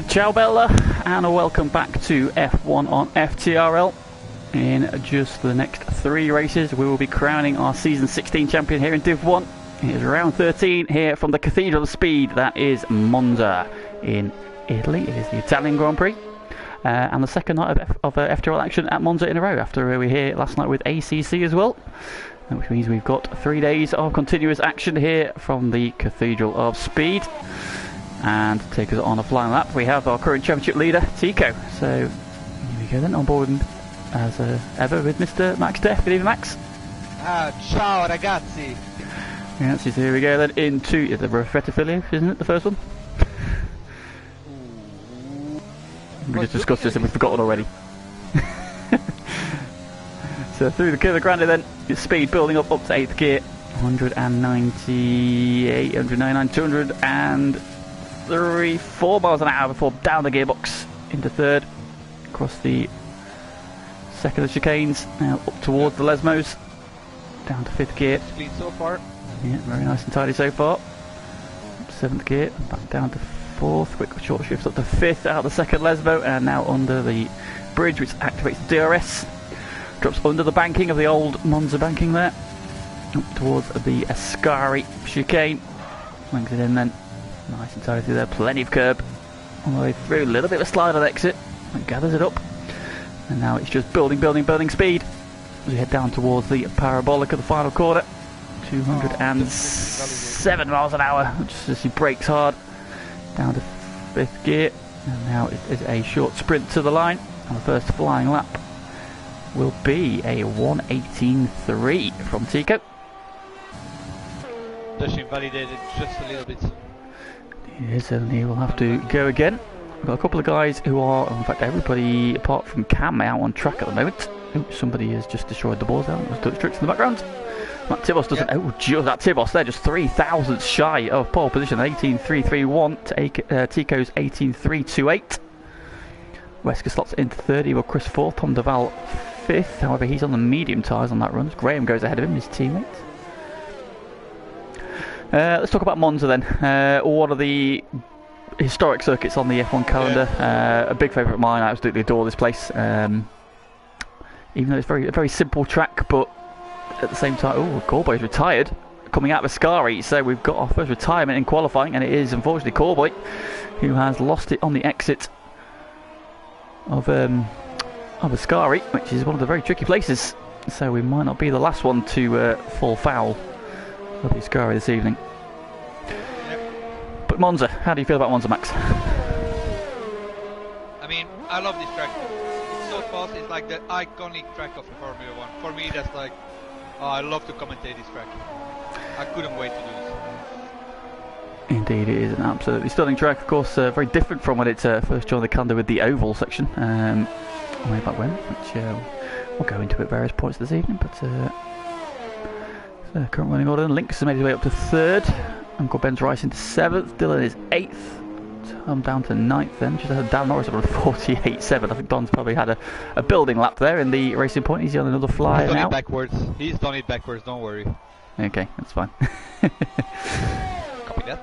Ciao Bella, and welcome back to F1 on FTRL. In just the next 3 races, we will be crowning our Season 16 champion here in Div 1. It is round 13 here from the Cathedral of Speed, that is Monza in Italy. It is the Italian Grand Prix. And the second night of FTRL action at Monza in a row, after we were here last night with ACC as well. Which means we've got 3 days of continuous action here from the Cathedral of Speed. And to take us on a flying lap, we have our current championship leader, Tico. So, here we go then, on board as ever with Mr. Max Def. Good evening, Max. Ciao ragazzi. Yes, so here we go then into the Raffetta Filio, isn't it, the first one? We just discussed this and we've forgotten already. So through the Curva Grande then, speed building up to 8th gear. 198, 199, 203, 4 miles an hour before down the gearbox into 3rd. Across the second of the chicanes, now up towards the Lesmos. Down to 5th gear. Speed so far. Yeah, very nice and tidy so far. 7th gear, back down to 4th. Quick short shifts up to 5th out of the second Lesmo, and now under the bridge which activates the DRS. Drops under the banking of the old Monza banking there. Up towards the Ascari chicane. Swings it in then. Nice and tidy through there. Plenty of curb all the way through. A little bit of a slide on exit. And gathers it up. And now it's just building speed. As we head down towards the parabolic of the final corner. 207 miles an hour. Just as he brakes hard. Down to 5th gear. And now it is a short sprint to the line. And the first flying lap will be a 1:18.3 from Tico. Does invalidate it just a little bit. Yes, and he will have to go again. We've got a couple of guys who are, in fact everybody apart from Cam out on track at the moment. Oh, somebody has just destroyed the balls out. There's tricks in the background. That Tibos doesn't, oh Joe, that Tibos there just 3 thousandths shy of pole position. 18.331 to Tico's 18.328. Wesker slots into 30 with Chris 4th, Tom Deval 5th, however he's on the medium tyres on that run. Graham goes ahead of him, his teammate. Let's talk about Monza then. One of the historic circuits on the F1 calendar. A big favourite of mine. I absolutely adore this place. Even though it's a very simple track, but at the same time, oh, Corboy's retired, coming out of Ascari. So we've got our first retirement in qualifying, and it is unfortunately Corboy who has lost it on the exit of Ascari, which is one of the very tricky places. So we might not be the last one to fall foul of Ascari this evening. But Monza, how do you feel about Monza, Max? I mean, I love this track. It's so fast, it's like the iconic track of Formula 1. For me, that's like, I love to commentate this track. I couldn't wait to do this. Indeed, it is an absolutely stunning track. Of course, very different from when it first joined the calendar with the oval section way back when, which we'll go into at various points this evening. But current running order: Lynx has made his way up to 3rd, Uncle Ben's Rice into 7th, Dylan is 8th, Tom down to 9th then, just had Dan Norris up on 48.7. I think Don's probably had a building lap there in the racing point. He's on another flyer now. He's done it backwards, don't worry. Okay, that's fine. Copy that.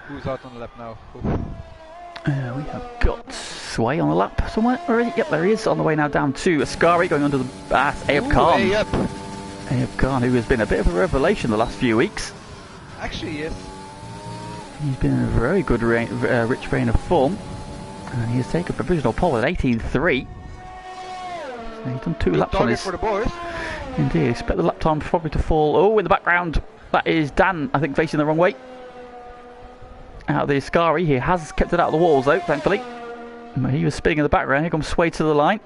Who's out on the lap now? We have got Sway on the lap somewhere. Where is he? Yep, there he is, on the way now down to Ascari, going under the Ayub Khan. Ayub Khan, who has been a bit of a revelation the last few weeks. Actually, yes. He's been in a very good rich vein of form. And he has taken a provisional pole at 18.3. So he's done 2 laps on his... for the boys. Indeed, expect the lap time probably to fall. Oh, in the background, that is Dan, I think, facing the wrong way. Out of the Ascari, he has kept it out of the walls though, thankfully. He was spinning in the background. Here comes Sway to the line.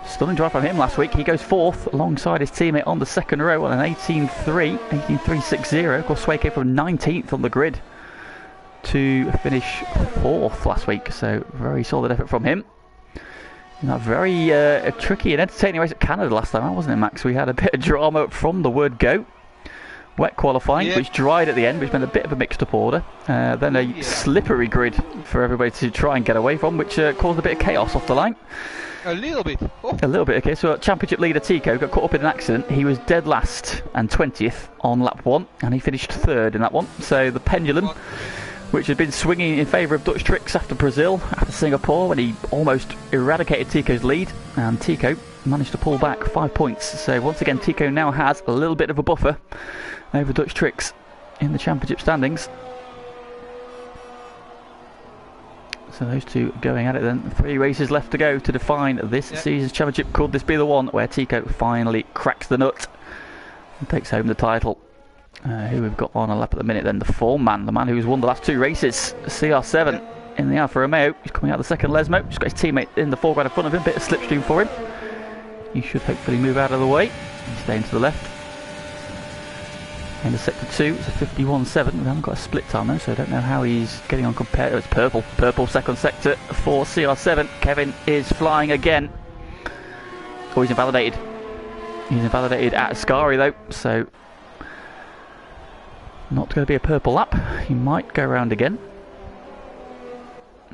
Stunning drive from him last week. He goes 4th alongside his teammate on the second row on an 18.3, 18.360. Of course, Sway came from 19th on the grid to finish 4th last week, so very solid effort from him. In that very tricky and entertaining race at Canada last time, wasn't it, Max? We had a bit of drama from the word go. Wet qualifying, which dried at the end, which meant a bit of a mixed up order. Then a slippery grid for everybody to try and get away from, which caused a bit of chaos off the line. A little bit. Oh. A little bit, okay. So championship leader Tico got caught up in an accident. He was dead last and 20th on lap 1, and he finished 3rd in that one. So the pendulum, which had been swinging in favour of Dutch Tricks after Brazil, after Singapore, when he almost eradicated Tico's lead, and Tico managed to pull back 5 points. So once again, Tico now has a little bit of a buffer over Dutch Tricks in the championship standings. So those two going at it then. 3 races left to go to define this season's championship. Could this be the one where Tico finally cracks the nut and takes home the title? Who we've got on a lap at the minute then? The form man, the man who's won the last 2 races, CR7 in the Alfa Romeo. He's coming out the second Lesmo. He's got his teammate in the foreground in front of him. Bit of slipstream for him. He should hopefully move out of the way and stay into the left. Into sector 2, it's a 51.7. We haven't got a split time though, so I don't know how he's getting on compared. Oh, it's purple. Purple second sector for CR7. Kevin is flying again. Oh, he's invalidated. He's invalidated at Ascari though, so not going to be a purple lap. He might go around again.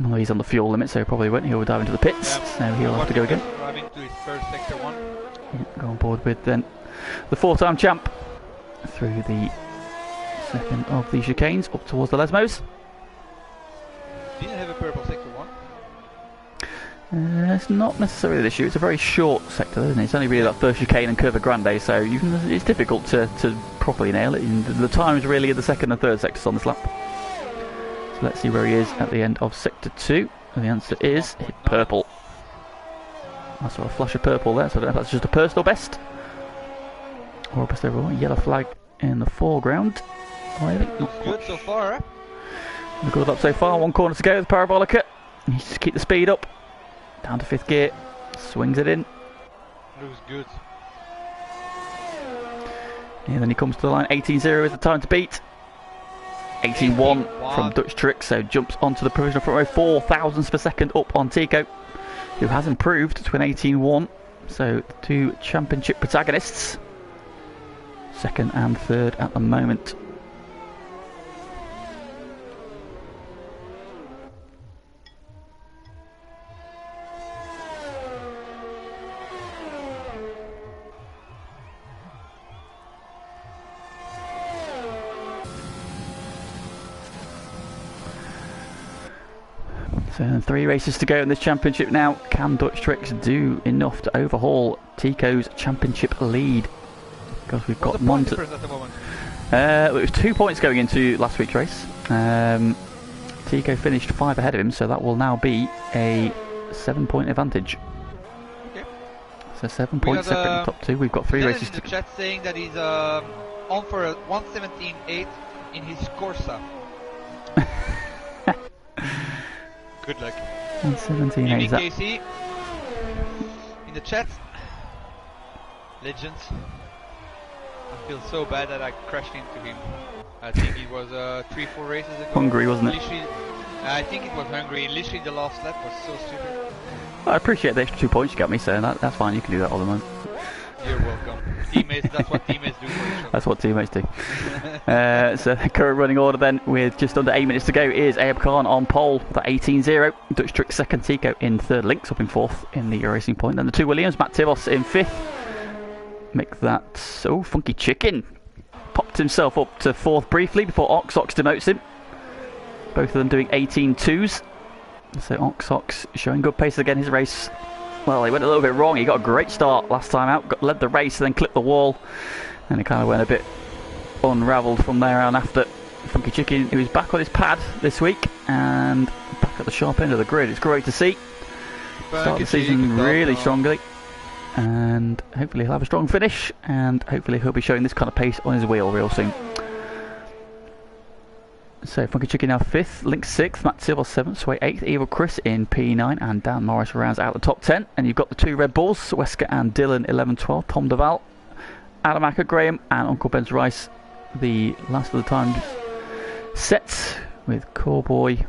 Well, he's on the fuel limit, so he probably won't. He'll dive into the pits, so he'll have to go again. Driving to his first sector 1. Yeah, go on board with then the 4-time champ through the second of the chicanes up towards the Lesmos. Didn't have a purple sector 1. It's not necessarily the issue. It's a very short sector, isn't it? It's only really that first chicane and Curva Grande, so it's difficult to properly nail it. The time is really in the second and third sectors on this lap. So let's see where he is at the end of sector 2. And the answer is purple. I saw a flash of purple there, so I don't know if that's just a personal best or a best overall. Yellow flag in the foreground. Good so far. A good up so far. 1 corner to go with Parabolica. Needs to keep the speed up. Down to 5th gear. Swings it in. Looks good. And then he comes to the line. 18.0 is the time to beat. 18.1 from Dutch Tricks, so jumps onto the provisional front row. 4 thousandths per second up on Tico, who has improved to an 18.1. So the 2 championship protagonists, 2nd and 3rd at the moment. So 3 races to go in this championship now. Can Dutch Tricks do enough to overhaul Tico's championship lead? Because we've got one to... at the moment? It was 2 points going into last week's race. Tico finished 5 ahead of him, so that will now be a 7-point advantage. Okay. So 7 points separate in the top 2. We've got 3 races to go. In the chat saying that he's on for a 1:17.8 in his Corsa. Good luck. 1:17.8 is that? KC in the chat. Legends. I feel so bad that I crashed into him. I think it was 3-4 races ago. Hungary, wasn't it? Literally, I think it was Hungary. Literally the last lap was so stupid. I appreciate the extra 2 points you got me, so that's fine. You can do that all the time. You're welcome. Teammates, that's what teammates do for each other. That's what teammates do. So the current running order then, with just under 8 minutes to go, is Ayub Khan on pole with that 18.0. Dutch Tricks 2nd, Tico in 3rd, Links up in 4th in the Racing Point. Then the 2 Williams, Matt Tibos in 5th. Make that so funky chicken. Popped himself up to 4th briefly before Ox demotes him. Both of them doing 18.2s. So Ox showing good pace again his race. Well, he went a little bit wrong. He got a great start last time out, led the race, then clipped the wall, and it kind of went a bit unravelled from there on after. Funky Chicken, he was back on his pad this week and back at the sharp end of the grid. It's great to see. Start the season really strongly, and hopefully he'll have a strong finish, and hopefully he'll be showing this kind of pace on his wheel real soon. So Funky Chicken now 5th, Link 6th, Matt Silver 7th, Sway 8th, Evil Chris in P9, and Dan Morris rounds out the top 10. And you've got the 2 Red Bulls, Wesker and Dylan 11-12, Tom Duval, Adam Acker, Graham, and Uncle Ben's Rice, the last of the time set with Coreboy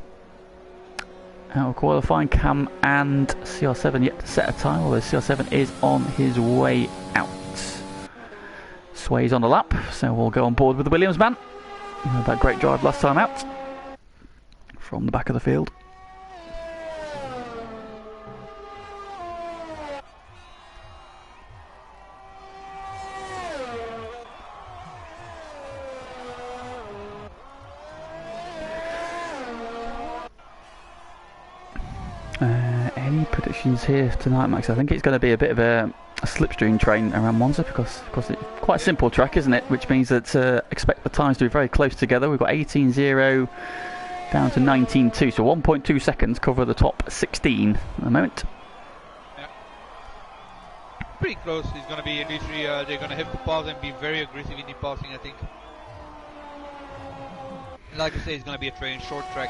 out of qualifying. Cam and CR7 yet to set a time, although CR7 is on his way out. Sway's on the lap, so we'll go on board with the Williams man. That great drive last time out from the back of the field. Any predictions here tonight, Max? I think it's going to be a bit of a slipstream train around Monza because, of course, it's quite a simple track, isn't it? Which means that expect the times to be very close together. We've got 18.0 down to 19.2, so 1.2 seconds cover the top 16 at the moment. Yeah. Pretty close. It's going to be literally, they're going to have to pause and be very aggressive in the passing, I think. Like I say, it's going to be a train, short track.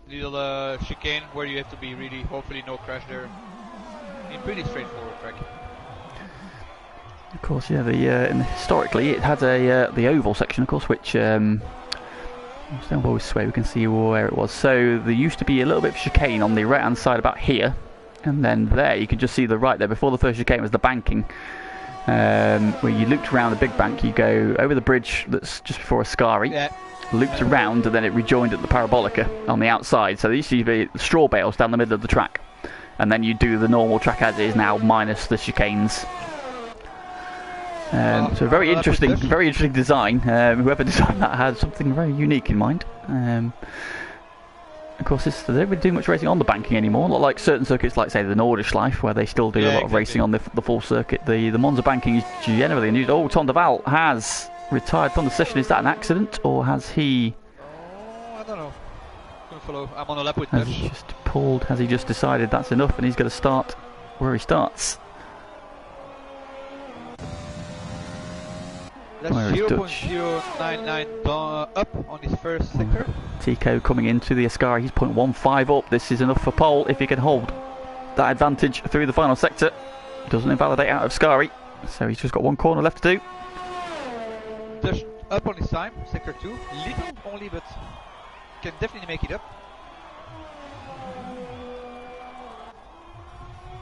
Little chicane where you have to be really, hopefully no crash there. A pretty straightforward track. Of course, yeah. Historically, it had the oval section, of course, which stand by this way. We can see where it was. So there used to be a little bit of chicane on the right-hand side, about here, and then there you can just see the right there. Before the first chicane was the banking, where you looped around the big bank. You go over the bridge that's just before Ascari. Yeah. Looped around and then it rejoined at the Parabolica on the outside. So there used to be straw bales down the middle of the track, and then you do the normal track as it is now, minus the chicanes. So very interesting design. Whoever designed that had something very unique in mind. Of course, they don't really do much racing on the banking anymore. Not like certain circuits, like say the Nordschleife, where they still do a lot of racing on the full circuit. The Monza banking is generally unused. Oh, Tom de Val has retired from the session. Is that an accident, or has he? I don't know. Gonna follow. I'm on a lap with Has Dutch. he just pulled? Has he just decided that's enough and he's going to start where he starts? That's Where is Dutch? 0.099 up on his first sector. Tico coming into the Ascari. He's 0.15 up. This is enough for pole if he can hold that advantage through the final sector. Doesn't invalidate out of Ascari, so he's just got one corner left to do. Just up on his time, sector 2. Little only, but can definitely make it up.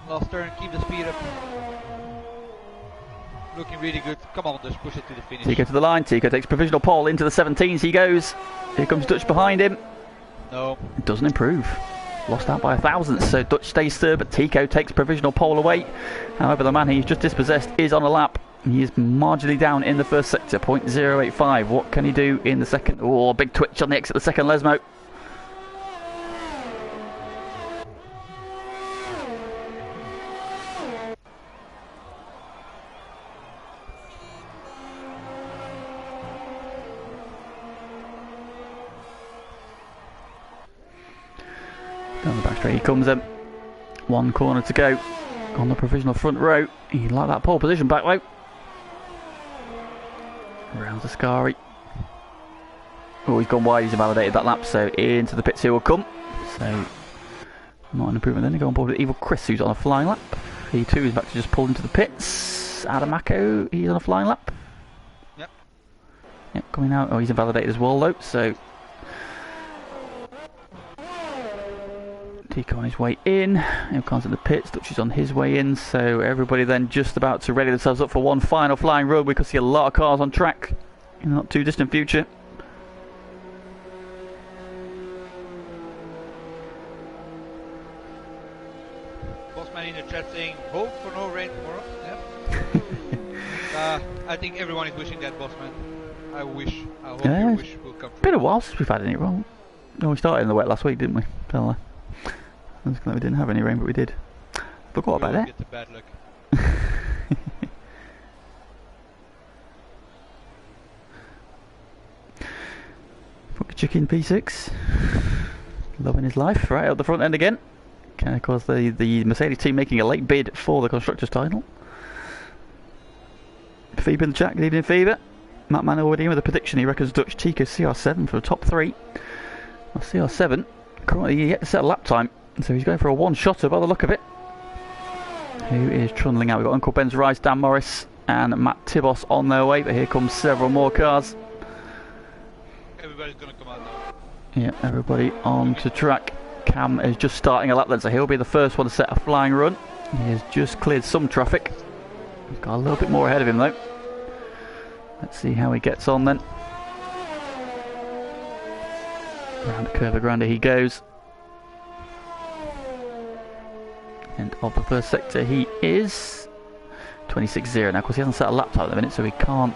Last turn, keep the speed up. Looking really good. Come on, just push it to the finish. Tico to the line. Tico takes provisional pole into the 17s. He goes. Here comes Dutch behind him. No. Doesn't improve. Lost out by 1,000. So Dutch stays third, but Tico takes provisional pole away. However, the man he's just dispossessed is on a lap. He is marginally down in the first sector, 0.085. What can he do in the second? Oh, big twitch on the exit of the second Lesmo. Down the back straight he comes in. One corner to go on the provisional front row. He like that pole position back low. Around Ascari. Oh, he's gone wide, he's invalidated that lap, so into the pits he will come. So, not an improvement then. They go on board with Evil Chris, who's on a flying lap. He too is back to just pulled into the pits. Adamako, he's on a flying lap. Yep. Yep, coming out. Oh, he's invalidated as well, though, so. Tico on his way in. Here comes in the pits. Dutch is on his way in. So everybody then just about to ready themselves up for one final flying run. We could see a lot of cars on track in the not too distant future. Bossman in the chat saying, hope for no rain tomorrow. Yeah. I think everyone is wishing that, Bossman. I hope your wish will come true. Been a while since we've had any rain. No, we started in the wet last week, didn't we? I was glad we didn't have any rain, but we did. Forgot about that. Get the bad luck. Chicken P6, loving his life right up the front end again. Okay, of course, the Mercedes team making a late bid for the constructors' title. Phoebe in the chat, good evening, Phoebe. Matt Mann already in with a prediction. He reckons Dutch Tico CR7 for the top 3. Well, CR7 currently yet to set a lap time. So he's going for a one-shotter by the look of it. Who is trundling out? We've got Uncle Ben's Rice, Dan Morris and Matt Tibos on their way, but here comes several more cars. Everybody's going to come out now. Yeah, everybody onto track. Cam is just starting a lap then, so he'll be the first one to set a flying run. He has just cleared some traffic. He's got a little bit more ahead of him though. Let's see how he gets on then. Around the curve of Grande he goes. End of the first sector he is 26.0. Now of course he hasn't set a lap time at the minute, so he can't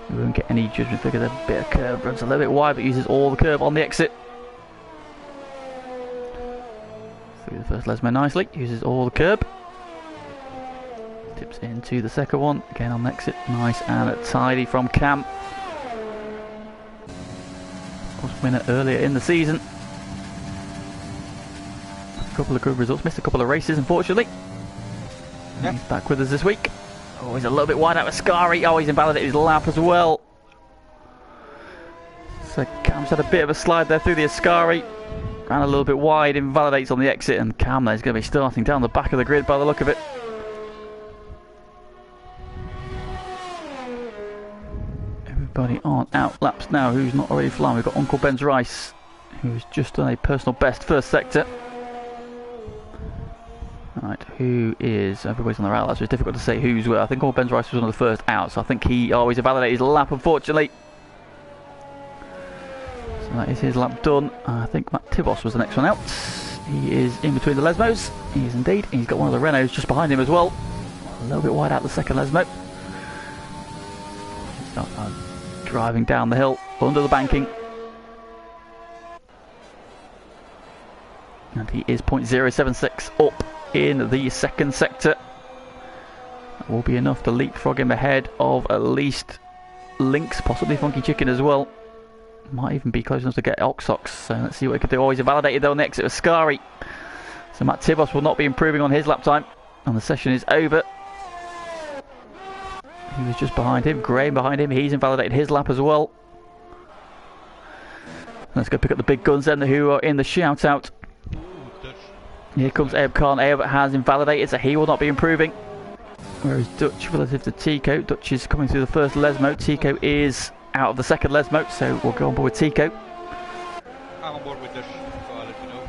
we won't get any judgment figure. A bit of curve, runs a little bit wide but uses all the curve on the exit. through the first Lesmo nicely, uses all the curb. Tips into the second one, again on the exit, nice and tidy from Cam. Of course, winner earlier in the season. A couple of good results, missed a couple of races unfortunately. Yep. He's back with us this week. Oh, he's a little bit wide out with Scary. Oh, he's invalidated his lap as well. So Cam's had a bit of a slide there through the Ascari. Ran a little bit wide, invalidates on the exit, and Cam there's going to be starting down the back of the grid by the look of it. Everybody on out laps now who's not already flying. We've got Uncle Ben's Rice, who's just done a personal best first sector. Right, who is... Everybody's on their out, so it's difficult to say who's where. I think Uncle Ben's Rice was one of the first out, so I think he always invalidated his lap, unfortunately. So that is his lap done. I think Matt Tibos was the next one out. He is in between the Lesmos. He is indeed. He's got one of the Renaults just behind him as well. A little bit wide out the second Lesmo. Driving down the hill, under the banking. And he is 0.076 up in the second sector. That will be enough to leapfrog him ahead of at least Lynx, possibly Funky Chicken as well. Might even be close enough to get Oxox, so let's see what he can do. Always invalidated though on the exit of Scary. So Matt Tibos will not be improving on his lap time, and the session is over. He was just behind him, Graham behind him, he's invalidated his lap as well. Let's go pick up the big guns then, who are in the shout out. Here comes Ayub Khan. Ayub has invalidated, so he will not be improving. Whereas Dutch relative to Tico, Dutch is coming through the first Lesmo. Tico is out of the second Lesmo, so we'll go on board with Tico. I'm on board with Dutch, so I'll let you know.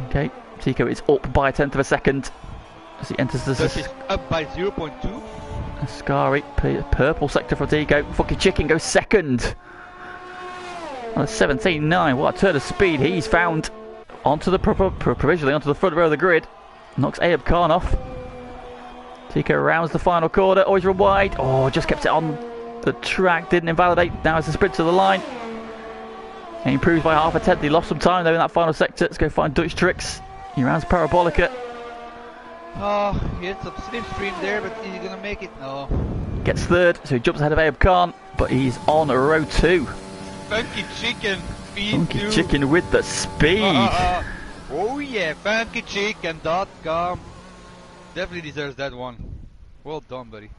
Okay, Tico is up by a tenth of a second as he enters the... Dutch is up by 0.2. Scary, purple sector for Tico. Funky Chicken goes second. On a 17.9, what a turn of speed he's found. Onto the provisionally onto the front row of the grid. Knocks Ayub Khan off. Tico rounds the final corner. Always run wide. Oh, just kept it on the track. Didn't invalidate. Now it's a sprint to the line. And he improves by half a tenth. He lost some time though in that final sector. Let's go find Dutch Tricks. He rounds Parabolica. Oh, he had some slipstream there, but is he going to make it? No. Gets third, so he jumps ahead of Ayub Khan, but he's on row 2. Funky Chicken. Funky Chicken with the speed. Oh yeah, funkychicken.com. Definitely deserves that one. Well done, buddy.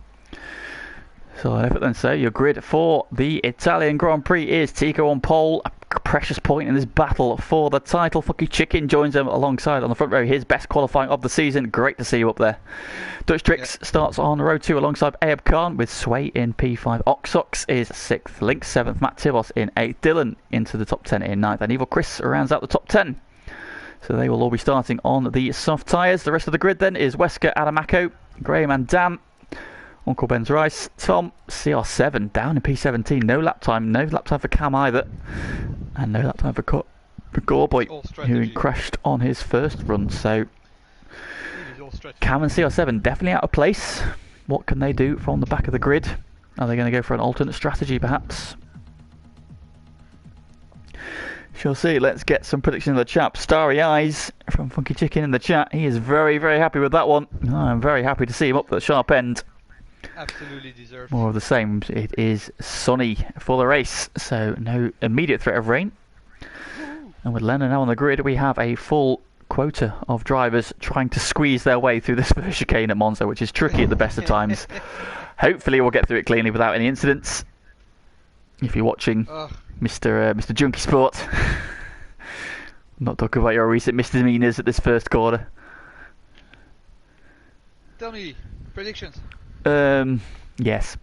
So if it then say your grid for the Italian Grand Prix is Tico on pole. A precious point in this battle for the title. Funky Chicken joins him alongside on the front row. His best qualifying of the season. Great to see you up there. Dutch Tricks starts on row 2 alongside Ayub Khan with Sway in P5. Oxox is 6th. Lynx 7th. Matt Tibos in 8th. Dylan into the top 10 in 9th. And Evil Chris rounds out the top 10. So they will all be starting on the soft tyres. The rest of the grid then is Wesker, Adamako, Graham and Dan. Uncle Ben's Rice, Tom, CR7 down in P17. No lap time for Cam either. And no lap time for Gorboy, who crashed on his first run. So Cam and CR7 definitely out of place. What can they do from the back of the grid? Are they going to go for an alternate strategy perhaps? Shall see. Let's get some predictions in the chat. Starry Eyes from Funky Chicken in the chat. He is very, very happy with that one. I'm very happy to see him up at the sharp end. Absolutely deserved. More of the same. It is sunny for the race, so no immediate threat of rain. And with Lennon now on the grid, we have a full quota of drivers trying to squeeze their way through this first chicane at Monza, which is tricky at the best of times. Hopefully we'll get through it cleanly without any incidents. If you're watching Mr. Junkie Sport, I'm not talking about your recent misdemeanors at this first corner. Tell me, predictions. Yes.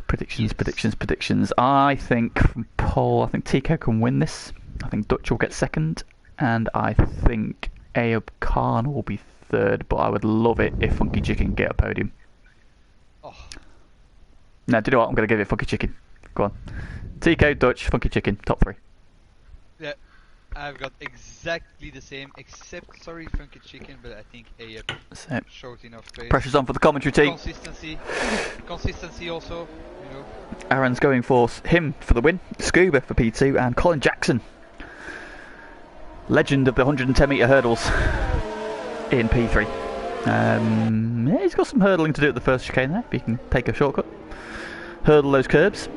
Predictions. I think from pole, I think Tico can win this. I think Dutch will get second, and I think Ayub Khan will be third. But I would love it if Funky Chicken get a podium. Oh. No, do you know what? I'm going to give it Funky Chicken. Go on. Tico, Dutch, Funky Chicken, top 3. Yeah, I've got exactly the same, except, sorry, Funky Chicken, but I think Ayub showed enough pace. Pressure's on for the commentary team. Consistency also, you know. Aaron's going for him for the win, Scuba for P2, and Colin Jackson Legend of the 110 metre hurdles in P3. Yeah, he's got some hurdling to do at the first chicane there, if he can take a shortcut. Hurdle those curbs.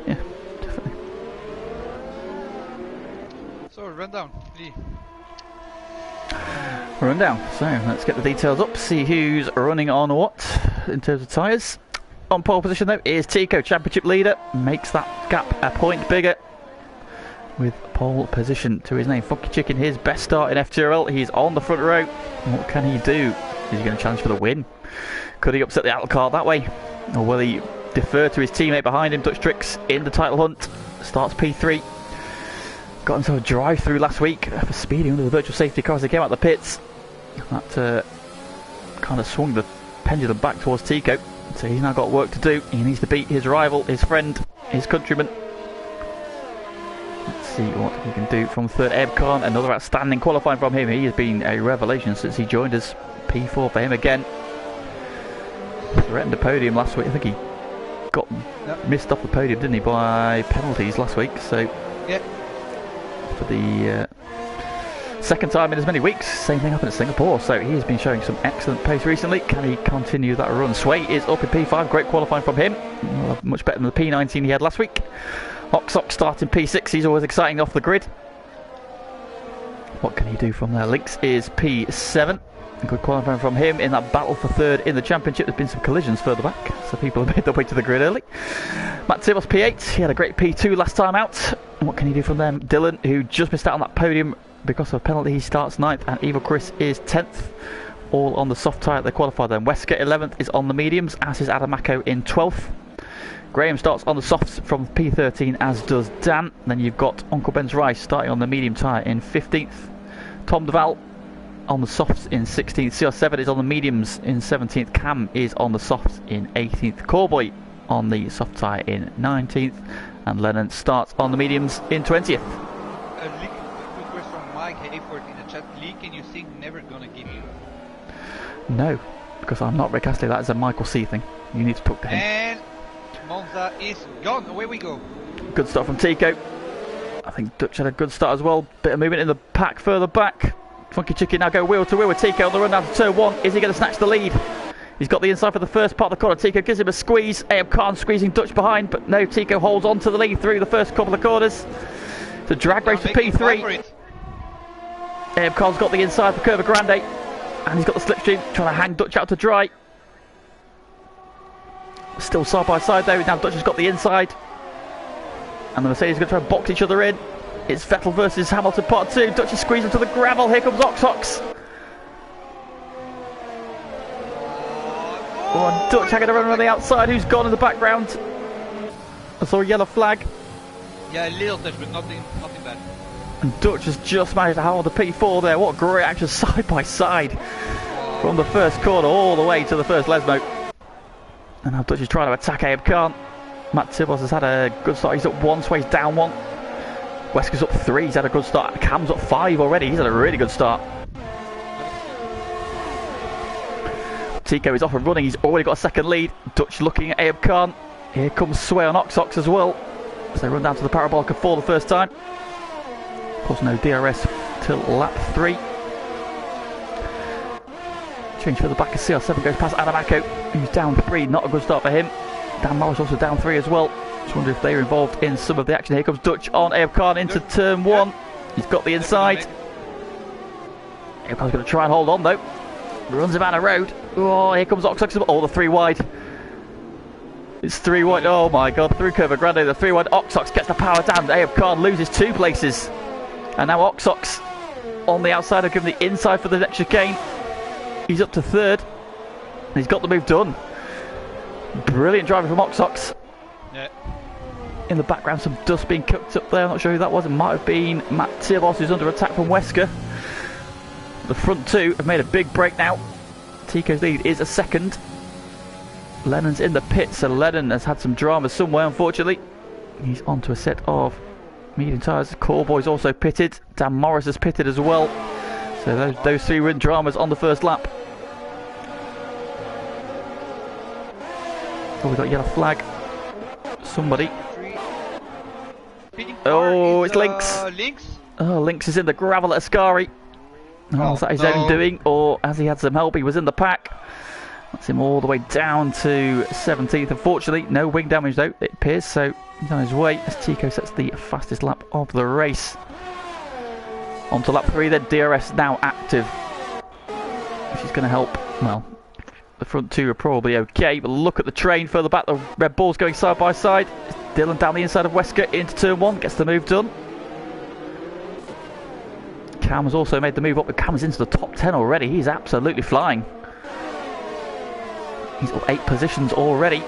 Yeah, definitely. So, rundown, Lee. Rundown. So, let's get the details up, see who's running on what in terms of tyres. On pole position though is Tico, championship leader, makes that gap a point bigger with pole position to his name. Funky Chicken, his best start in FTRL, he's on the front row. What can he do? Is he going to challenge for the win? Could he upset the apple cart that way? Or will he defer to his teammate behind him, Dutch Tricks, in the title hunt? Starts P3. Got into a drive-through last week for speeding under the virtual safety car as they came out the pits. That kind of swung the pendulum back towards Tico. So he's now got work to do. He needs to beat his rival, his friend, his countryman. Let's see what he can do from third. Eb Khan, another outstanding qualifying from him. He has been a revelation since he joined us. P4 for him again. Threatened a podium last week. I think he got missed off the podium, didn't he, by penalties last week. So yeah, for the second time in as many weeks. Same thing happened at Singapore, so he has been showing some excellent pace recently. Can he continue that run? Sway is up in P5, great qualifying from him. Much better than the P19 he had last week. Oxox starting P6, he's always exciting off the grid. What can he do from there? Lynx is P7. Good qualifying from him in that battle for third in the championship. There's been some collisions further back, so people have made their way to the grid early. Matt Tibos P8, he had a great P2 last time out. What can he do from them? Dylan, who just missed out on that podium because of a penalty, he starts 9th, and Evil Chris is 10th. All on the soft tyre, they qualify then. Wesker 11th is on the mediums, as is Adamako in 12th. Graham starts on the softs from P13, as does Dan. Then you've got Uncle Ben's Rice starting on the medium tyre in 15th. Tom Duval on the softs in 16th. CR7 is on the mediums in 17th. Cam is on the softs in 18th. Cowboy on the soft tyre in 19th. And Lennon starts on the mediums in 20th. Request from Mike Hayford in the chat. Lee, can you sing Never Gonna Give You? No, because I'm not Rick Astley. That is a Michael C thing. You need to talk to him. And Monza is gone. Away we go. Good start from Tico. I think Dutch had a good start as well. Bit of movement in the pack further back. Funky Chicken now go wheel to wheel with Tico on the run down to turn 1. Is he going to snatch the lead? He's got the inside for the first part of the corner. Tico gives him a squeeze. Ayub Khan squeezing Dutch behind, but no, Tico holds on to the lead through the first couple of corners. It's a drag race for P3. Ayub Khan's got the inside for Curva Grande, and he's got the slipstream, trying to hang Dutch out to dry. Still side by side though. Now Dutch has got the inside, and the Mercedes are going to try and box each other in. It's Vettel versus Hamilton part 2. Dutch is squeezing to the gravel. Here comes Oxox. Oh, and Dutch hanging around on the outside. Who's gone in the background? I saw a yellow flag. Yeah, a little touch, but nothing bad. And Dutch has just managed to hold the P4 there. What great action side by side. From the first corner all the way to the first Lesmo. And now Dutch is trying to attack Ayub Khan. Matt Tibos has had a good start. He's up 1, Sway's down 1. Wesker's up 3, he's had a good start. Cam's up 5 already, he's had a really good start. Tico is off and running, he's already got a second lead. Dutch looking at Ayub Khan. Here comes Sway on Oxox as well, as they run down to the parabolica for the first time. Of course, no DRS till lap 3. Change for the back of CR7 goes past Adamako, who's down 3, not a good start for him. Dan Morris also down 3 as well. Just wonder if they're involved in some of the action. Here comes Dutch on Ayub Khan into turn 1. He's got the inside. Ayub Khan's going to try and hold on though. Runs him out of road. Oh, here comes Oxox. Oh, the 3 wide. It's 3 wide. Oh my god, through Curva Grande, the 3 wide. Oxox gets the power down. Ayub Khan loses 2 places. And now Oxox on the outside of giving the inside for the next chicane. He's up to 3rd. And he's got the move done. Brilliant driving from Oxox. Yeah. In the background, some dust being cooked up there. I'm not sure who that was. It might have been Matt Tibos, who's under attack from Wesker. The front 2 have made a big break now. Tico's lead is a 2nd. Lennon's in the pit, so Lennon has had some drama somewhere, unfortunately. He's onto a set of medium tyres. Callboy's also pitted. Dan Morris has pitted as well. So those 3 were in dramas on the first lap. Oh, we got a yellow flag. Somebody. Oh, it's Lynx. Oh, Lynx is in the gravel at Ascari. Oh, was that his own doing, or has he had some help? He was in the pack. That's him all the way down to 17th. Unfortunately, no wing damage though, it appears, so he's on his way as Tico sets the fastest lap of the race. On to lap 3 then, DRS now active, which is going to help. Well, the front two are probably okay, but look at the train further back. The Red Bulls going side by side. Dylan down the inside of Wesker into turn 1, gets the move done. Cam has also made the move up, but Cam's into the top 10 already. He's absolutely flying. He's up 8 positions already.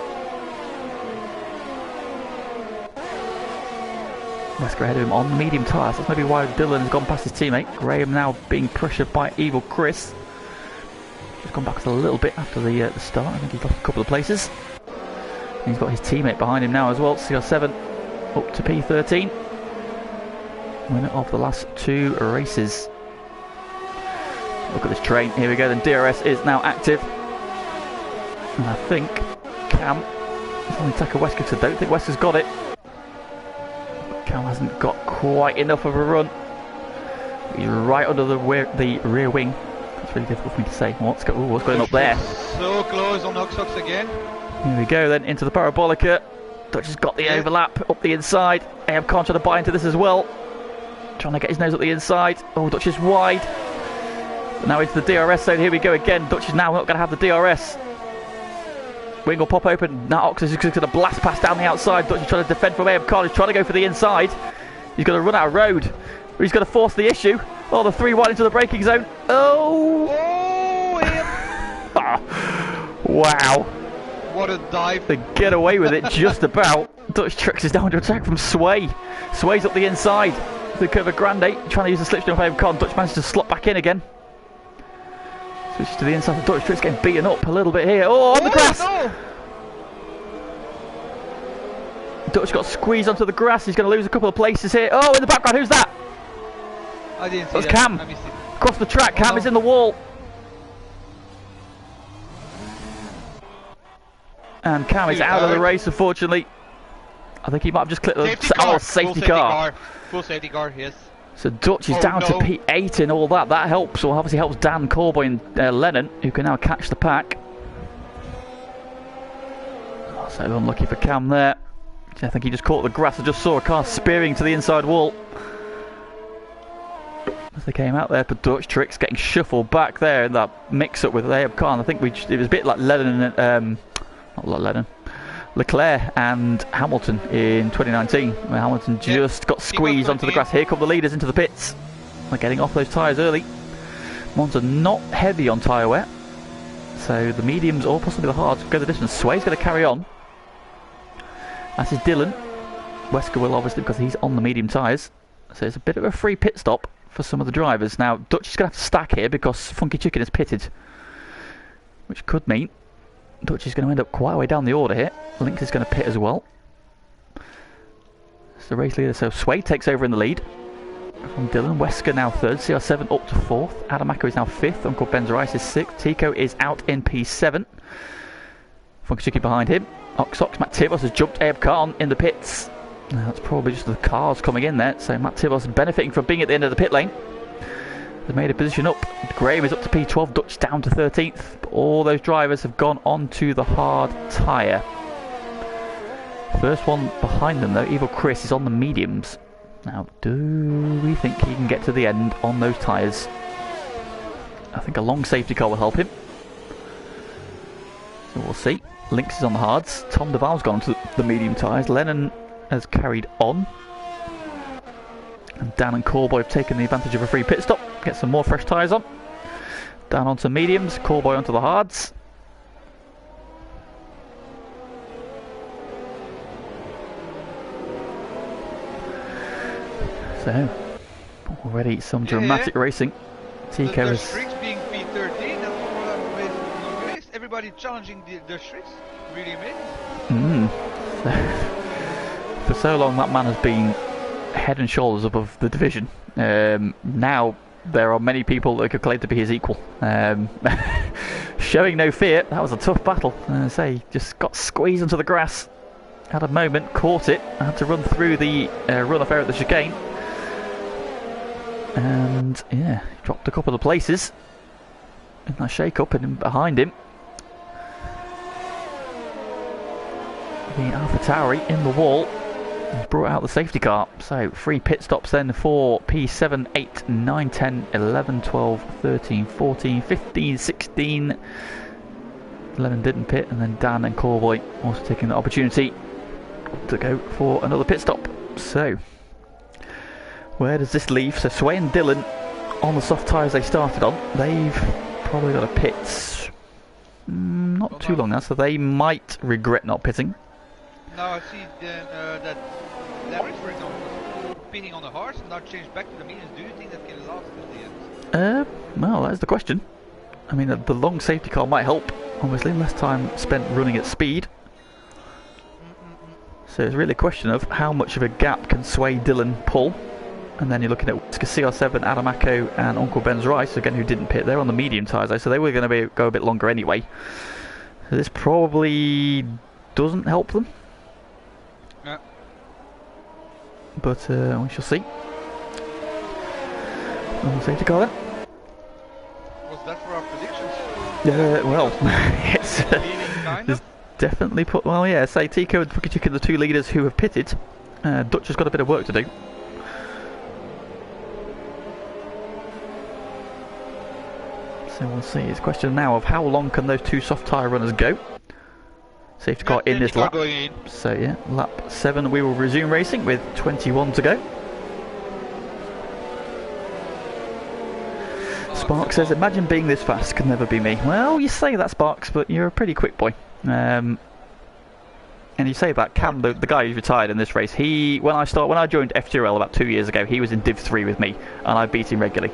Wesker ahead of him on the medium tyres. That's maybe why Dylan has gone past his teammate. Graham now being pressured by Evil Chris. He's gone back a little bit after the start. I think he's lost a couple of places. And he's got his teammate behind him now as well. CR7 up to P13. Winner of the last 2 races. Look at this train. Here we go. Then DRS is now active. And I think Cam is only tackle Wesker because I don't think Wesker's got it. Cam hasn't got quite enough of a run. He's right under the rear wing. That's really difficult for me to say. What's going up there? So close on Oxox again. Here we go then into the Parabolica. Dutch has got the overlap up the inside. Ahab Khan trying to buy into this as well. Trying to get his nose up the inside. Oh, Dutch is wide. But now into the DRS zone. Here we go again. Dutch is now not going to have the DRS. Wing will pop open. Now Ox is just going to blast past down the outside. Dutch is trying to defend from Ahab Khan. He's trying to go for the inside. He's going to run out of road. He's going to force the issue. Oh, the 3 wide into the braking zone. Oh! Wow. What a dive. They get away with it just about. Dutch Tricks is down to attack from Sway. Sway's up the inside. The curve of Grande, trying to use the slipstream of Ahab Khan. Dutch manages to slot back in again. Switches to the inside. Dutch Tricks getting beaten up a little bit here. Oh, on the grass! No. Dutch got squeezed onto the grass. He's going to lose a couple of places here. Oh, in the background, who's that? I didn't see That's that. Cam. Across the track, Cam is in the wall. And Cam is out of the race, unfortunately. I think he might have just clicked the safety car. Full safety car, yes. So Dutch is down to P8 in all that. That helps. Well, obviously helps Dan, Corboy and Lennon, who can now catch the pack. Oh, so unlucky for Cam there. I think he just caught the grass. I just saw a car spearing to the inside wall as they came out there. But Dutch Tricks getting shuffled back there in that mix-up with Ahab Khan. I think it was a bit like Lennon and not like Lennon, Leclerc and Hamilton in 2019, where Hamilton just got squeezed onto the grass. Here come the leaders into the pits. They're getting off those tyres early. Monza not heavy on tyre wear, so the mediums or possibly the hards go the distance. Sway's going to carry on. That is Dylan. Wesker will obviously, because he's on the medium tyres. So it's a bit of a free pit stop for some of the drivers. Now Dutch is going to have to stack here because Funky Chicken is pitted, which could mean Dutch is going to end up quite a way down the order here. Lynx is going to pit as well. It's the race leader, so Sway takes over in the lead from Dylan. Wesker now 3rd, CR7 up to 4th. Adamako is now 5th, Uncle Ben's Rice is 6th. Tico is out in P7. Funky Chicken behind him. Oxox, Matt Tibos has jumped Ahab Khan in the pits. Now, that's probably just the cars coming in there, so Matt Tibos benefiting from being at the end of the pit lane. They've made a position up. Graham is up to P12, Dutch down to 13th. But all those drivers have gone on to the hard tyre. First one behind them though, Evil Chris, is on the mediums. Now, do we think he can get to the end on those tyres? I think a long safety car will help him. So we'll see. Lynx is on the hards. Tom Duval's gone to the medium tyres. Lennon has carried on. And Dan and Corboy have taken the advantage of a free pit stop. Get some more fresh tyres on. Dan onto mediums, Corboy onto the hards. So, already some dramatic racing. Tico the is... Strix being P13, that's what I'm amazed. Everybody challenging the Strix. Really amazing. For so long that man has been head and shoulders above the division. Now there are many people that could claim to be his equal. Showing no fear. That was a tough battle. Say, just got squeezed into the grass. Had a moment, caught it, had to run through the runoff area at the chicane. And yeah, dropped a couple of places in that shake-up, and behind him the AlphaTauri in the wall has brought out the safety car. So 3 pit stops then for P7, 8, 9, 10, 11, 12, 13, 14, 15, 16. 11 didn't pit, and then Dan and Corboy also taking the opportunity to go for another pit stop. So where does this leave? So Sway and Dylan on the soft tyres they started on. They've probably got a pit not too long now, so they might regret not pitting. Now I see that Larry, for example, was pitting on the hards and now changed back to the mediums. Do you think that can last at the end? Well, that's the question. I mean, the long safety car might help, obviously, less time spent running at speed. So it's really a question of how much of a gap can Sway Dylan pull. And then you're looking at CR7, Adamako and Uncle Ben's Rice, again, who didn't pit. They're on the medium tyres, though, so they were going to go a bit longer anyway. So this probably doesn't help them. Yeah. But we shall see. On the safety car then. Was that for our predictions? Well, it's Kind of? definitely put. Well, yeah, say Tico and Fukichika are the 2 leaders who have pitted. Dutch has got a bit of work to do. So we'll see. It's a question now of how long can those 2 soft tyre runners go. Safety car in this lap. So yeah, lap 7 we will resume racing with 21 to go. Sparks says, imagine being this fast, could never be me. Well, you say that, Sparks, but you're a pretty quick boy. And you say that, Cam, the guy who's retired in this race, when I joined FTRL about 2 years ago, he was in Div 3 with me, and I beat him regularly.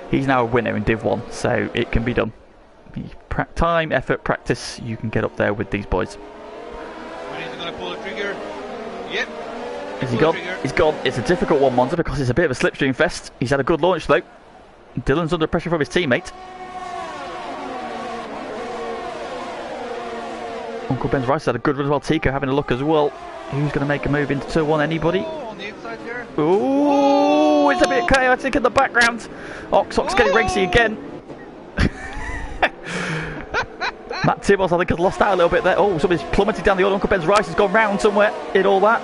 He's now a winner in Div 1, so it can be done. Time, effort, practice, you can get up there with these boys. When is he going to pull the trigger? Yep. Is he gone? He's gone. It's a difficult one, Monza, because it's a bit of a slipstream fest. He's had a good launch, though. Dylan's under pressure from his teammate. Uncle Ben's Rice had a good run as well. Tico having a look as well. Who's going to make a move into turn 1? Anybody? Oh, on the inside there. Ooh, it's a bit chaotic in the background. Ox getting racy again. Matt Tibos, I think, has lost out a little bit there. Oh, somebody's plummeted down the other. Uncle Ben's Rice has gone round somewhere in all that.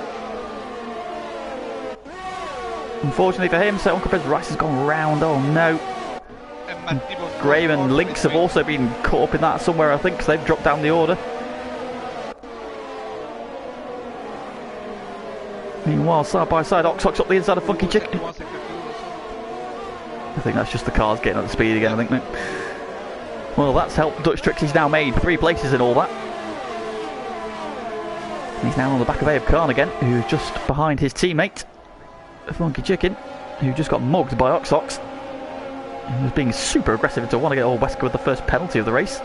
Unfortunately for him, so Uncle Ben's Rice has gone round. Oh no. Graham and Lynx have also been caught up in that somewhere, I think, because they've dropped down the order. Meanwhile, side by side, Ox up the inside of Funky Chicken. I think that's just the cars getting up to speed again, I think, mate. Well, that's helped Dutch Tricks. He's now made 3 places in all that. He's now on the back of Abe Khan again, who's just behind his teammate, Funky Chicken, who just got mugged by Ox. He was being super aggressive to want to get all Wesker with the first penalty of the race.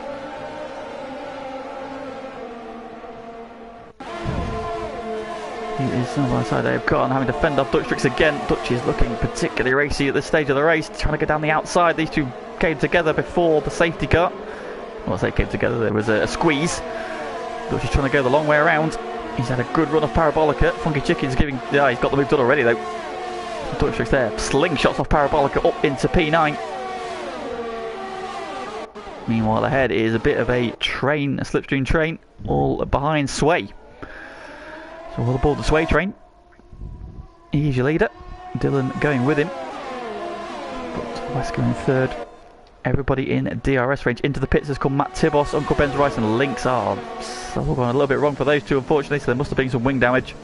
He is side by side Abe Khan, having to fend off Dutch Tricks again. Dutch is looking particularly racy at this stage of the race, trying to go down the outside. These 2 came together before the safety car. Well, I say came together, there was a squeeze. Dutch is trying to go the long way around. He's had a good run of Parabolica. Funky Chicken's giving... Yeah, he's got the move done already, though. Dutch Tricks there. Slingshots off Parabolica up into P9. Meanwhile, ahead is a bit of a train, a slipstream train, all behind Sway. So all aboard the Sway train. He's your leader. Dylan going with him. But Wesker in 3rd. Everybody in DRS range. Into the pits has come Matt Tibos, Uncle Ben's Rice and Lynx. So we're going a little bit wrong for those 2, unfortunately, so there must have been some wing damage.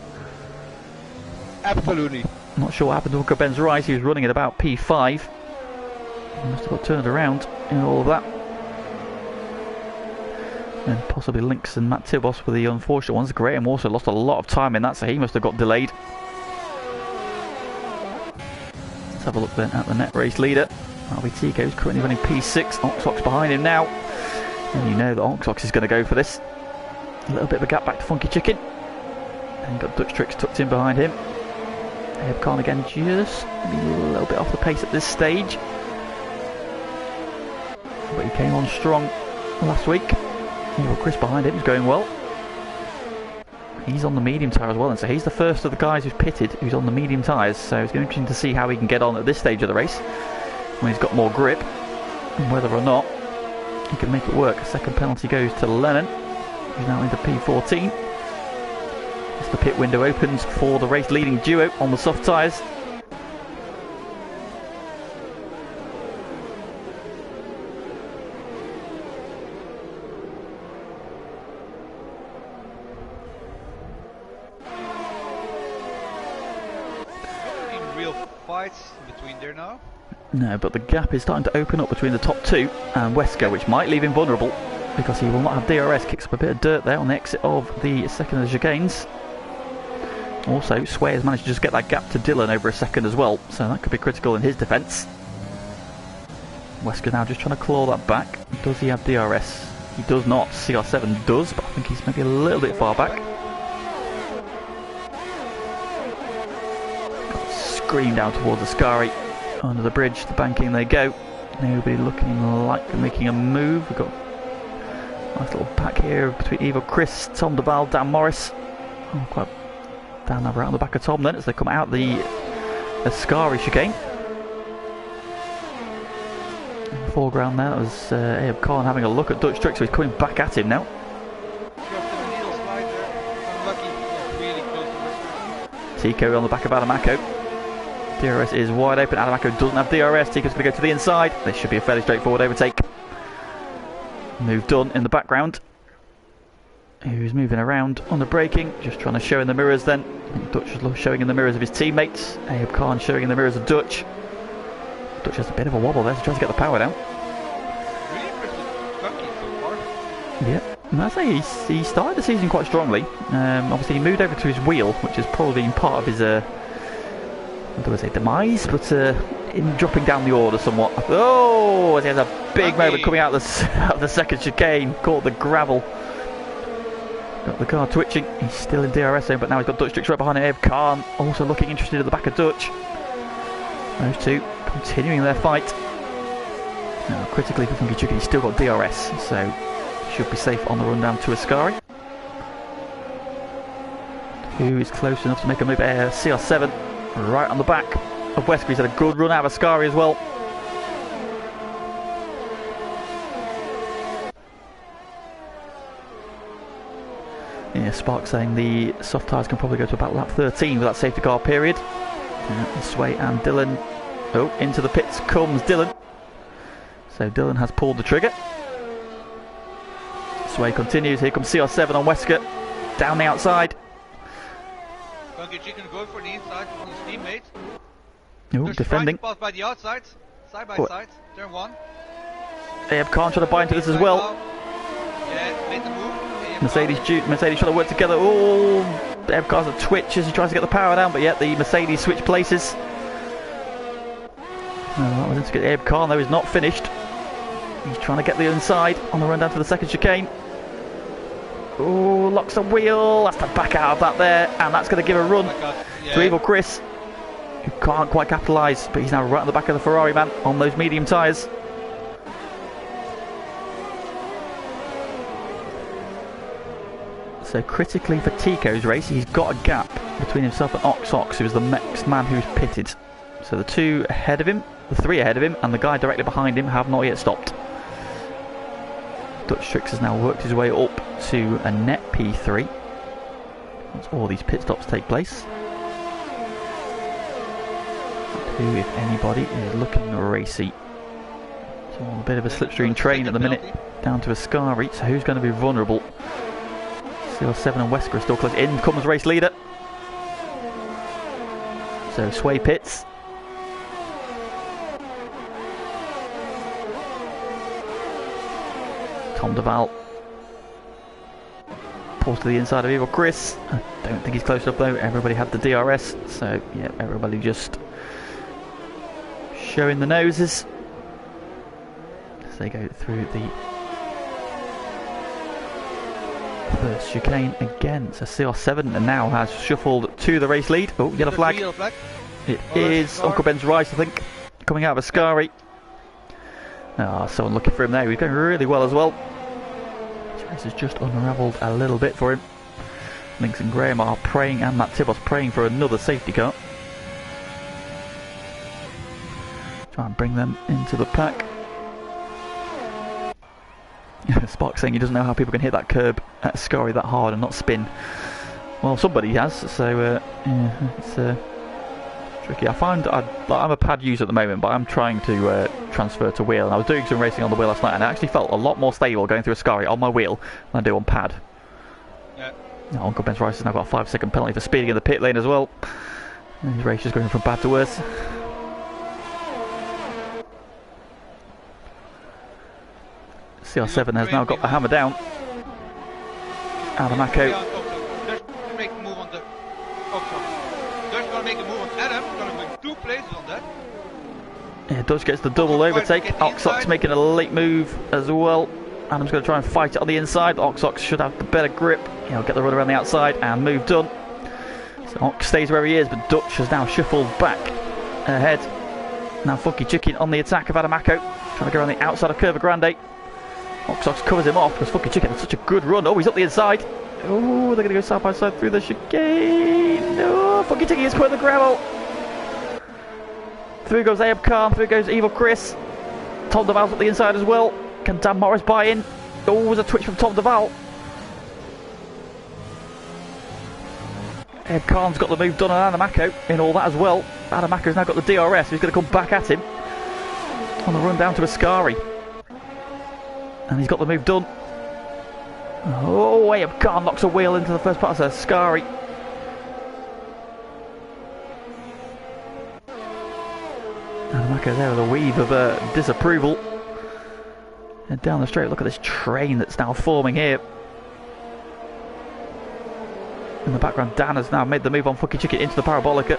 Absolutely. I'm not sure what happened to Uncle Ben's Rice. He was running at about P5. He must have got turned around in all of that. And possibly Lynx and Matt Tibos were the unfortunate ones. Graham also lost a lot of time in that, so he must have got delayed. Let's have a look then at the net race leader. RBT goes currently running P6. Ox behind him now. And you know that Ox is going to go for this. A little bit of a gap back to Funky Chicken. And got Dutch Tricks tucked in behind him. Abe Khan again just maybe a little bit off the pace at this stage. But he came on strong last week. Chris behind him is going well. He's on the medium tyre as well, and so he's the first of the guys who's pitted who's on the medium tyres. So it's going to be interesting to see how he can get on at this stage of the race when he's got more grip, and whether or not he can make it work. A second penalty goes to Lennon, who's now into P14. As the pit window opens for the race leading duo on the soft tyres. Between there now? No, but the gap is starting to open up between the top two and Wesker, which might leave him vulnerable because he will not have DRS. Kicks up a bit of dirt there on the exit of the second of the chicanes. Also, Sway has managed to just get that gap to Dylan over a second as well, so that could be critical in his defence. Wesker now just trying to claw that back. Does he have DRS? He does not. CR7 does, but I think he's maybe a little bit far back. Screen down towards the Ascari. Under the bridge, the banking they go. Nobody looking like making a move. We've got a nice little pack here between Evil Chris, Tom Duval, Dan Morris. Oh, quite Dan around the back of Tom then as they come out the Ascari chicane. In the foreground there, that was Abe Khan having a look at Dutch Trick, so he's coming back at him now. Tico on the back of Adamaco. DRS is wide open. Adamaco doesn't have DRS. Tico's going to go to the inside. This should be a fairly straightforward overtake. Move done in the background. Who's moving around on the braking, just trying to show in the mirrors then. Dutch is showing in the mirrors of his teammates. Abe Khan showing in the mirrors of Dutch. Dutch has a bit of a wobble there, so trying to get the power down. Really impressive so far. Yeah, and I'd say he started the season quite strongly. Obviously he moved over to his wheel, which is probably part of his I don't want to say demise, but in dropping down the order somewhat. Oh, he has a big moment coming out of the second chicane, caught the gravel. Got the car twitching. He's still in DRS zone, but now he's got Dutch Tricks right behind him. Abe Khan also looking interested at the back of Dutch. Those two continuing their fight. Now, critically for Funky Chicken, he's still got DRS, so should be safe on the run down to Ascari. Who is close enough to make a move? CR7 right on the back of Wesker. He's had a good run out of Ascari as well. Yeah, Spark saying the soft tyres can probably go to about lap 13 with that safety car period. Sway and Dylan. Oh, into the pits comes Dylan. So Dylan has pulled the trigger. Sway continues. Here comes CR7 on Wesker. Down the outside. Funky Chicken going for the inside on his teammate. Oh, defending. Pass by the outside. Side by side. Turn one. Abe Khan trying to buy into this as well. Yeah, made the move. Mercedes trying to work together. Oh, Abe Khan's a twitch as he tries to get the power down, but yet the Mercedes switch places. That was into Abe Khan though, is not finished. He's trying to get the inside on the run down to the second chicane. Oh, locks the wheel. That's the back out of that there, and that's going to give a run to Evil Chris, who can't quite capitalise, but he's now right on the back of the Ferrari man on those medium tyres. So critically for Tico's race, he's got a gap between himself and Ox, who is the next man who's pitted. So the two ahead of him, the three ahead of him, and the guy directly behind him have not yet stopped. Dutch Tricks has now worked his way up to a net P3 once all these pit stops take place. Who, if anybody, is looking racy. So on a bit of a slipstream train at the minute, down to Ascari. So who's going to be vulnerable? CR7 and Wesker are still close. In comes race leader. So Sway pits. Tom Duval pulls to the inside of Evil Chris. I don't think he's close enough though. Everybody had the DRS, so yeah, everybody just showing the noses as they go through the first chicane again. So CR7 now has shuffled to the race lead. Oh, yellow flag. It is Uncle Ben's Rice, I think, coming out of Ascari. Ah, someone looking for him there. He's going really well as well. This race has just unravelled a little bit for him. Links and Graham are praying, and Matt Tibos praying for another safety car. Try and bring them into the pack. Spark saying he doesn't know how people can hit that curb at Scary that hard and not spin. Well, somebody has, so yeah, it's tricky. I find I'm a pad user at the moment, but I'm trying to transfer to wheel, and I was doing some racing on the wheel last night, and I actually felt a lot more stable going through a Scary on my wheel than I do on pad. Yeah. Now, Uncle Ben's Rice has now got a 5-second penalty for speeding in the pit lane as well. And his race is going from bad to worse. CR7 has now got the hammer down. Adamaco. There's make a move on the. There's gonna make a move on Adam. Gonna win 2 places on that. Yeah, Dodge gets the double overtake. Oxox making a late move as well. Adam's going to try and fight it on the inside. Oxox should have the better grip. He'll get the run around the outside and move done. So Ox stays where he is, but Dutch has now shuffled back ahead. Now Funky Chicken on the attack of Adamaco, trying to go on the outside of Curva Grande. Oxox covers him off because Funky Chicken had such a good run. Oh, he's up the inside. Oh, they're going to go side by side through the chicane. Oh, Funky Chicken is putting the gravel. Through goes Abe Khan, through goes Evil Chris. Tom Duval's up the inside as well. Can Dan Morris buy in? Oh, there's a twitch from Tom Duval. Abe Khan's got the move done on Adamaco in all that as well. Adamaco's now got the DRS, so he's going to come back at him on the run down to Ascari. And he's got the move done. Oh, Abe Khan knocks a wheel into the first part of Ascari. Adamaco there with a weave of disapproval. And down the straight, look at this train that's now forming here. In the background, Dan has now made the move on Funky Chicken into the Parabolica.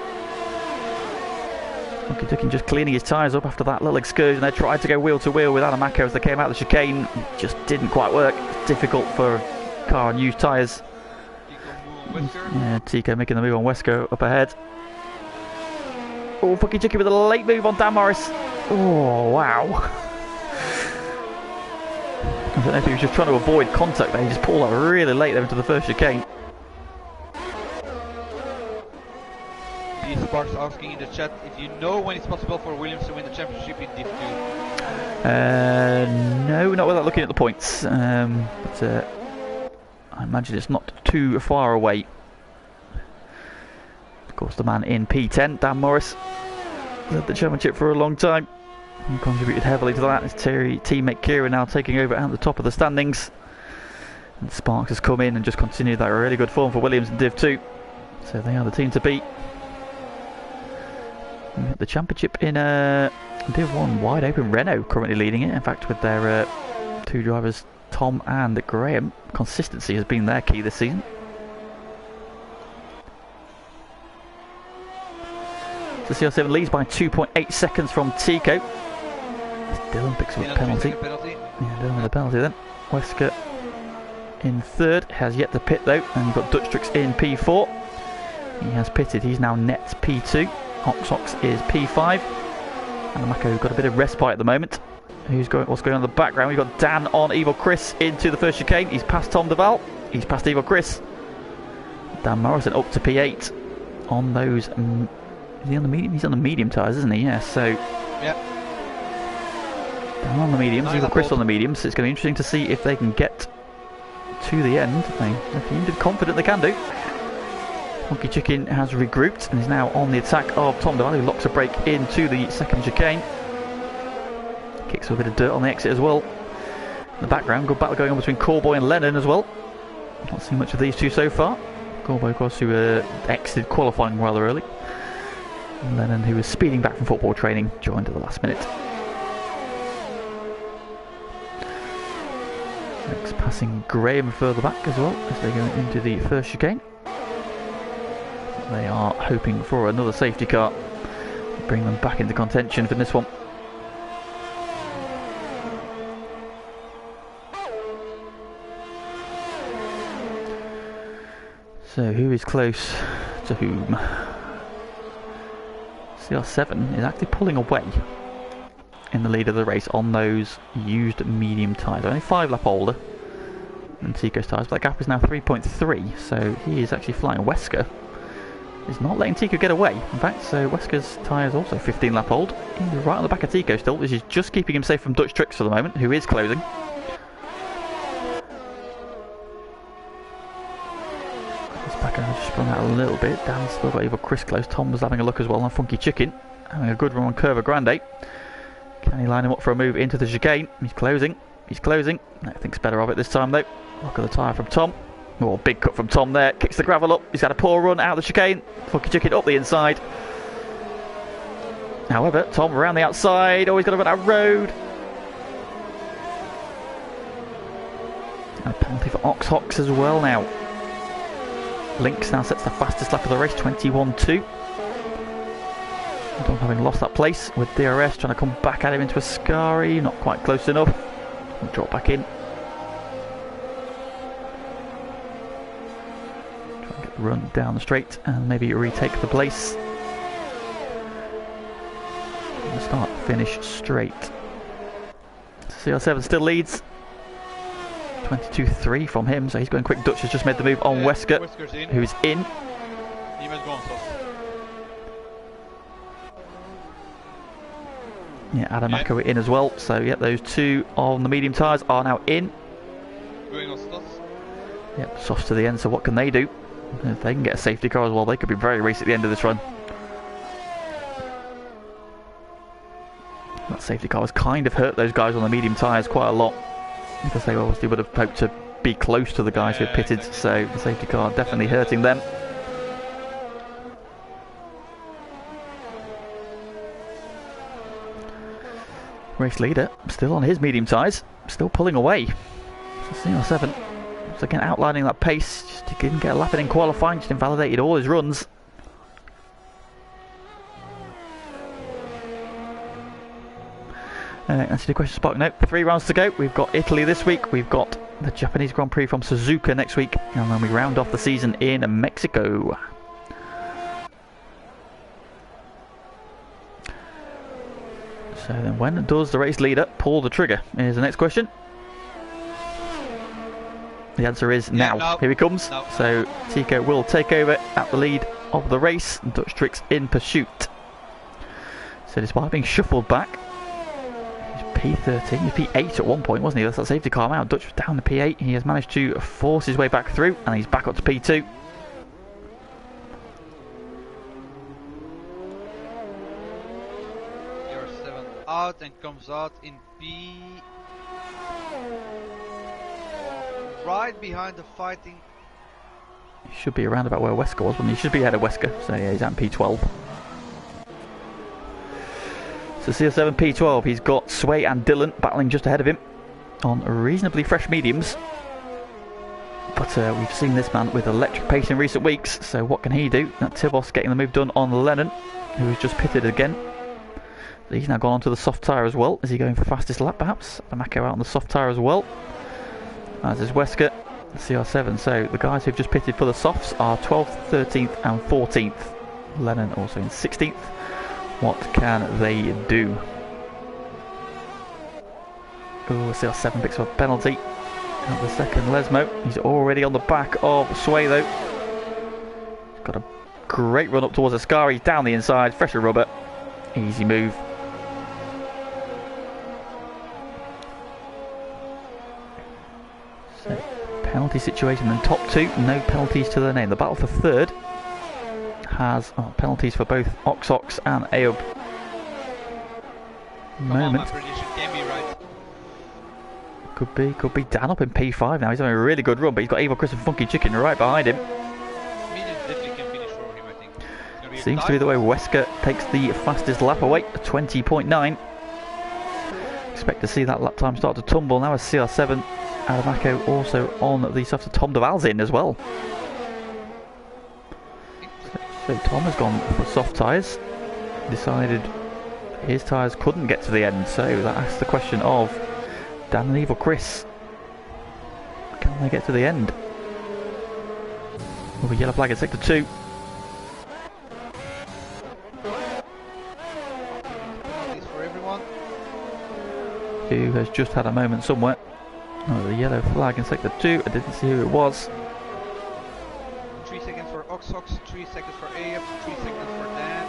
Funky Chicken just cleaning his tyres up after that little excursion. They tried to go wheel to wheel with Adamaco as they came out of the chicane. It just didn't quite work. It's difficult for a car on used tyres. Yeah, Tico making the move on Wesco up ahead. Oh, Funky Chicken with a late move on Dan Morris. Oh, wow. I don't know if he was just trying to avoid contact there. He just pulled out really late there into the first chicane. Sparks asking in the chat if you know when it's possible for Williams to win the championship in Div 2. No, not without looking at the points. But I imagine it's not too far away. Of course, the man in P10, Dan Morris, led the championship for a long time. He contributed heavily to that. His teammate Kieran now taking over at the top of the standings. And Sparks has come in and just continued that really good form for Williams in Div 2. So they are the team to beat. The championship in Div 1, wide open. Renault currently leading it. In fact, with their 2 drivers, Tom and Graham, consistency has been their key this season. So CR7 leads by 2.8 seconds from Tico. Dylan picks up a penalty. Yeah, Dylan with a penalty then. Wesker in 3rd, has yet to pit though, and you've got Dutchtrix in P4. He has pitted, he's now net P2. Oxox is P5. Adamaco got a bit of respite at the moment. What's going on in the background? We've got Dan on Evil Chris into the first chicane. He's past Tom Duval. He's past Evil Chris. Dan Morrison up to P8 on those. Is he on the medium? He's on the medium tyres, isn't he? Yeah, so. Yep. Dan on the mediums, Evil Chris on the mediums. So it's going to be interesting to see if they can get to the end. They seem confident they can do. Funky Chicken has regrouped and is now on the attack of Tom Duval, who locks a brake into the second chicane. Kicks a bit of dirt on the exit as well. In the background, good battle going on between Callboy and Lennon as well. Not seen much of these two so far. Callboy, of course, who exited qualifying rather early. And Lennon, who was speeding back from football training, joined at the last minute. Next, passing Graham further back as well as they go into the first chicane. They are hoping for another safety car, bring them back into contention for this one. So who is close to whom? CR7 is actually pulling away in the lead of the race on those used medium tyres. Only 5 lap older, and Tico's tyres. But that gap is now 3.3, so he is actually flying. Wesker is not letting Tico get away. In fact, so Wesker's tyres also 15 lap old. He's right on the back of Tico still. This is just keeping him safe from Dutch Tricks for the moment, who is closing. This back end just spun out a little bit. Dan's still got either Chris close. Tom was having a look as well on Funky Chicken, having a good run on Curva Grande. Can he line him up for a move into the chicane? He's closing. He's closing. No, thinks better of it this time though. Look at the tyre from Tom. Oh, big cut from Tom there. Kicks the gravel up. He's had a poor run out of the chicane. Funky Chicken up the inside. However, Tom around the outside. Oh, he's got to run out road. And a penalty for Oxhox as well now. Lynx now sets the fastest lap of the race, 21.2. Tom having lost that place with DRS, trying to come back at him into Ascari. Not quite close enough. We'll drop back in. Run down the straight and maybe retake the place. Start, finish straight. CR7 still leads. 22.3 from him, so he's going quick. Dutch has just made the move on Wesker, who's in. He must go on soft. Yeah, Adamako in as well. So yeah, those two on the medium tyres are now in. Going on soft. Yep, softs to the end, so what can they do? If they can get a safety car as well, they could be very racy at the end of this run. That safety car has kind of hurt those guys on the medium tyres quite a lot, because they obviously would have hoped to be close to the guys who had pitted, exactly. So the safety car definitely hurting them. Race leader still on his medium tyres, still pulling away. So CR7 so again outlining that pace, just he didn't get a lap in qualifying, just invalidated all his runs. Answer the question, Spark. Nope, 3 rounds to go. We've got Italy this week, we've got the Japanese Grand Prix from Suzuka next week, and then we round off the season in Mexico. So then when does the race leader pull the trigger is the next question. The answer is now. No. Here he comes. No. So Tico will take over at the lead of the race. Dutch Tricks in pursuit. So despite being shuffled back, he's P13, he's P8 at one point, wasn't he? That's that safety car now. Dutch was down to P8. He has managed to force his way back through, and he's back up to P2. Out and comes out in P. Right behind the fighting. He should be around about where Wesker was, but he should be ahead of Wesker. So yeah, he's at P12. So CR7 P12, he's got Sway and Dylan battling just ahead of him on reasonably fresh mediums. But we've seen this man with electric pace in recent weeks, so what can he do? That Tibos getting the move done on Lennon, who has just pitted again. So he's now gone onto the soft tyre as well. Is he going for fastest lap perhaps? Adamako out on the soft tyre as well, as is Wesker, CR7. So the guys who've just pitted for the softs are 12th, 13th and 14th. Lennon also in 16th. What can they do? Oh, CR7 picks up a penalty. At the second, Lesmo. He's already on the back of Sway though. He's got a great run up towards Ascari, down the inside, fresher rubber. Easy move. So, penalty situation in top two, no penalties to their name. The battle for third has penalties for both Oxox and Aob. Moment. Right. Could be Dan up in P5 now. He's having a really good run, but he's got Evil Chris and Funky Chicken right behind him. Seems to be the way Wesker takes the fastest lap away, 20.9. Expect to see that lap time start to tumble now as CR7. Adamako also on the soft. Tom Duval's in as well. So Tom has gone for soft tyres. Decided his tyres couldn't get to the end, so that asks the question of Dan and Evil Chris. Can they get to the end? With a yellow flag in sector 2. Who has just had a moment somewhere. Oh, the yellow flag in sector 2. I didn't see who it was. 3 seconds for Oxox, 3 seconds for AF, 3 seconds for Dan,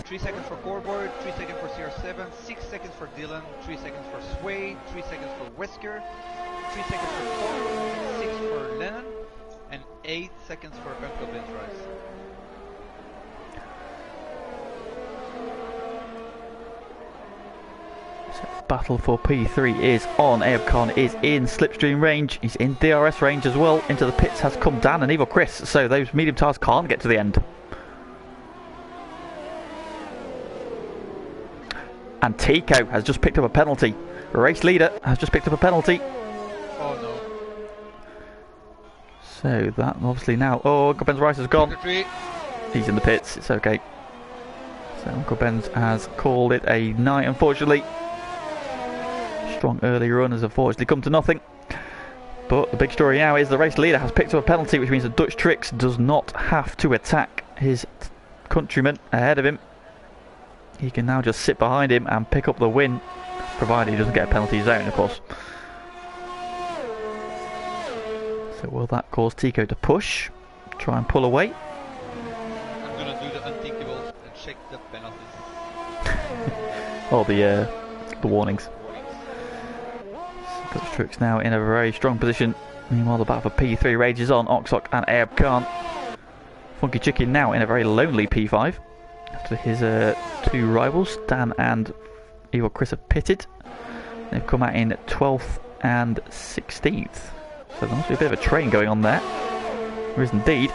3 seconds for Corboard, 3 seconds for CR7, 6 seconds for Dylan, 3 seconds for Sway, 3 seconds for Wesker, 3 seconds for Tom, 6 for Lennon, and 8 seconds for Uncle Ben's Rice. Battle for P3 is on. Abe Khan is in slipstream range. He's in DRS range as well. Into the pits has come Dan and Evil Chris, so those medium tires can't get to the end. And Tico has just picked up a penalty. Race leader has just picked up a penalty. Oh no. So that obviously now... Oh, Uncle Ben's Rice has gone. He's in the pits, it's okay. So Uncle Ben's has called it a night, unfortunately. Strong early run has unfortunately come to nothing. But the big story now is the race leader has picked up a penalty, which means that Dutch Tricks does not have to attack his countryman ahead of him. He can now just sit behind him and pick up the win, provided he doesn't get a penalty zone, of course. So will that cause Tico to push, try and pull away? I'm gonna do the unthinkable and check the penalties. Or the warnings. Dutch Tricks now in a very strong position. Meanwhile, the battle for P3 rages on. Oxock and Abe Khan. Funky Chicken now in a very lonely P5. After his two rivals, Dan and Evil Chris, have pitted. They've come out in 12th and 16th. So there must be a bit of a train going on there. There is indeed.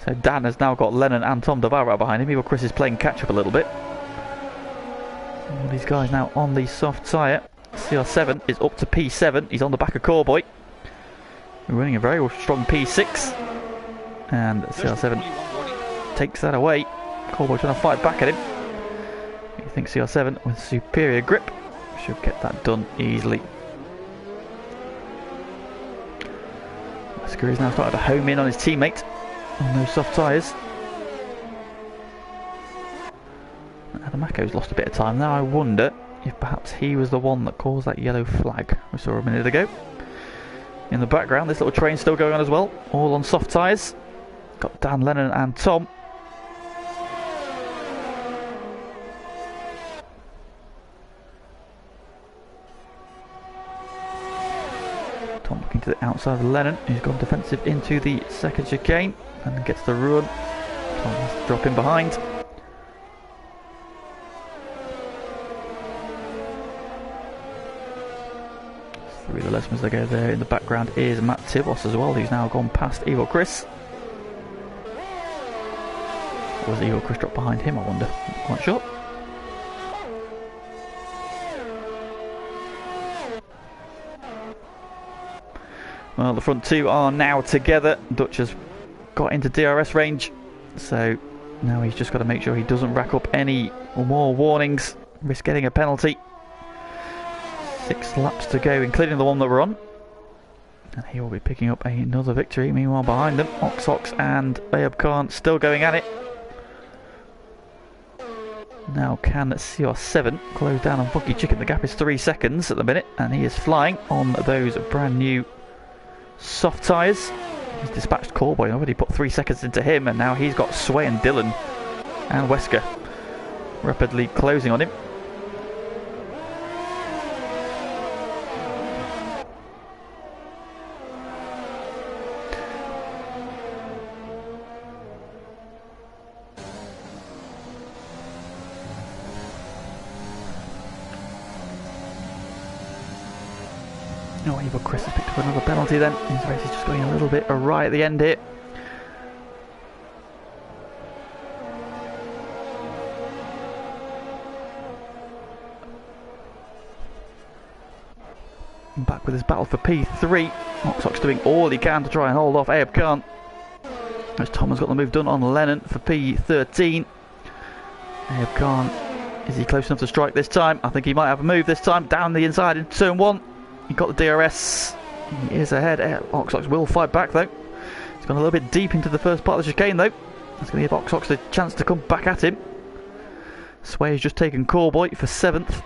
So Dan has now got Lennon and Tom Devara behind him. Evil Chris is playing catch up a little bit. All these guys now on the soft tyre. CR7 is up to P7. He's on the back of Corboy. We're running a very strong P6. And CR7 takes that away. Corboy trying to fight back at him. You think CR7 with superior grip should get that done easily. Wesker is now starting to home in on his teammate on those soft tyres. Adamako's lost a bit of time now. I wonder if perhaps he was the one that caused that yellow flag we saw a minute ago. In the background, this little train's still going on as well, all on soft tyres. Got Dan, Lennon and Tom. Tom looking to the outside of Lennon, who's gone defensive into the second chicane and gets the run. Tom has to drop in behind. Through the lessons they go there. In the background is Matt Tibos as well, who's now gone past Evil Chris. Or was Evil Chris dropped behind him, I wonder? Not quite sure. Well, the front two are now together. Dutch has got into DRS range, so now he's just got to make sure he doesn't rack up any more warnings, risk getting a penalty. 6 laps to go, including the one that we're on. And he will be picking up another victory. Meanwhile, behind them, Oxox and Ayub Khan still going at it. Now can CR7 close down on Funky Chicken. The gap is 3 seconds at the minute, and he is flying on those brand new soft tyres. He's dispatched Corboy, already put 3 seconds into him, and now he's got Sway and Dylan and Wesker rapidly closing on him. Oh, Evil Chris has picked up another penalty then. His race is just going a little bit awry at the end here. And back with his battle for P3. Oxox doing all he can to try and hold off Ayub Khan. As Tom has got the move done on Lennon for P13. Ayub Khan, is he close enough to strike this time? I think he might have a move this time. Down the inside in turn 1. He got the DRS. He is ahead. Oxox will fight back though. He's gone a little bit deep into the first part of the chicane though. That's going to give Oxox the chance to come back at him. Sway has just taken Corboy for 7th.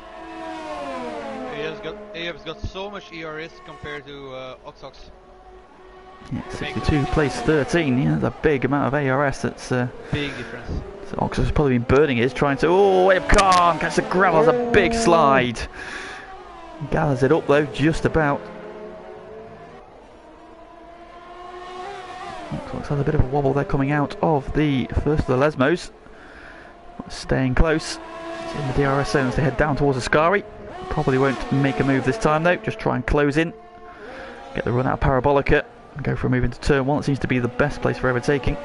He has AF's got so much ERS compared to Oxox. Yeah, 62 plays 13. Yeah, that's a big amount of ARS. That's big difference. So Oxford has probably been burning his, trying to... Oh, Wave can't catch the gravel. That's a big slide. Gathers it up though, just about. Oxford has a bit of a wobble there coming out of the first of the Lesmos. Staying close. It's in the DRS zone as they head down towards Ascari. Probably won't make a move this time though, just try and close in. Get the run out of Parabolica and go for a move into turn 1. It seems to be the best place for overtaking.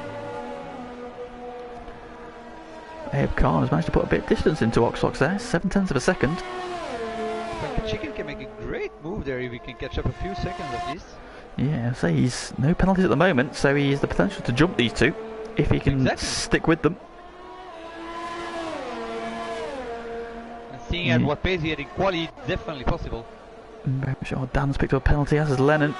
Abe Khan has managed to put a bit of distance into Oxox there, 0.7 of a second. Funky Chicken can make a great move there if he can catch up a few seconds at least. Yeah, so he's no penalties at the moment, so he has the potential to jump these two if he can stick with them. And seeing at what pace he had in quali, it's definitely possible. Very sure Dan's picked up a penalty, as has Lennon.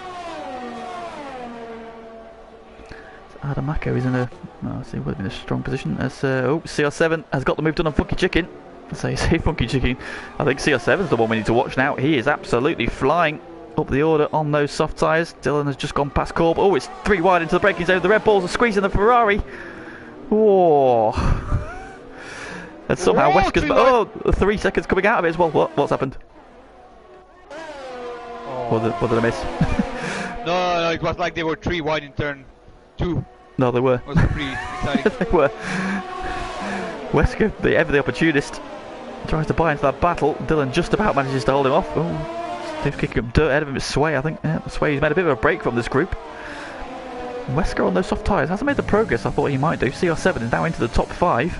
Adamako is in a, well, see, would have been a strong position as CR7 has got the move done on Funky Chicken. So you say Funky Chicken, I think CR7 is the one we need to watch now. He is absolutely flying up the order on those soft tyres. Dylan has just gone past Corb. Oh, it's 3 wide into the braking zone. The Red Bulls are squeezing the Ferrari. Whoa. And somehow Wesker's 3 seconds coming out of it as well. What's happened? What did I miss? No, it was like they were 3 wide in turn 2. No, they were. It was pretty exciting. They were. Wesker, the ever the opportunist, tries to buy into that battle. Dylan just about manages to hold him off. Oh, Steve's kicking up dirt ahead of him. It's Sway, I think. Yeah, Sway's made a bit of a break from this group. Wesker on those soft tyres hasn't made the progress I thought he might do. CR7 is now into the top 5.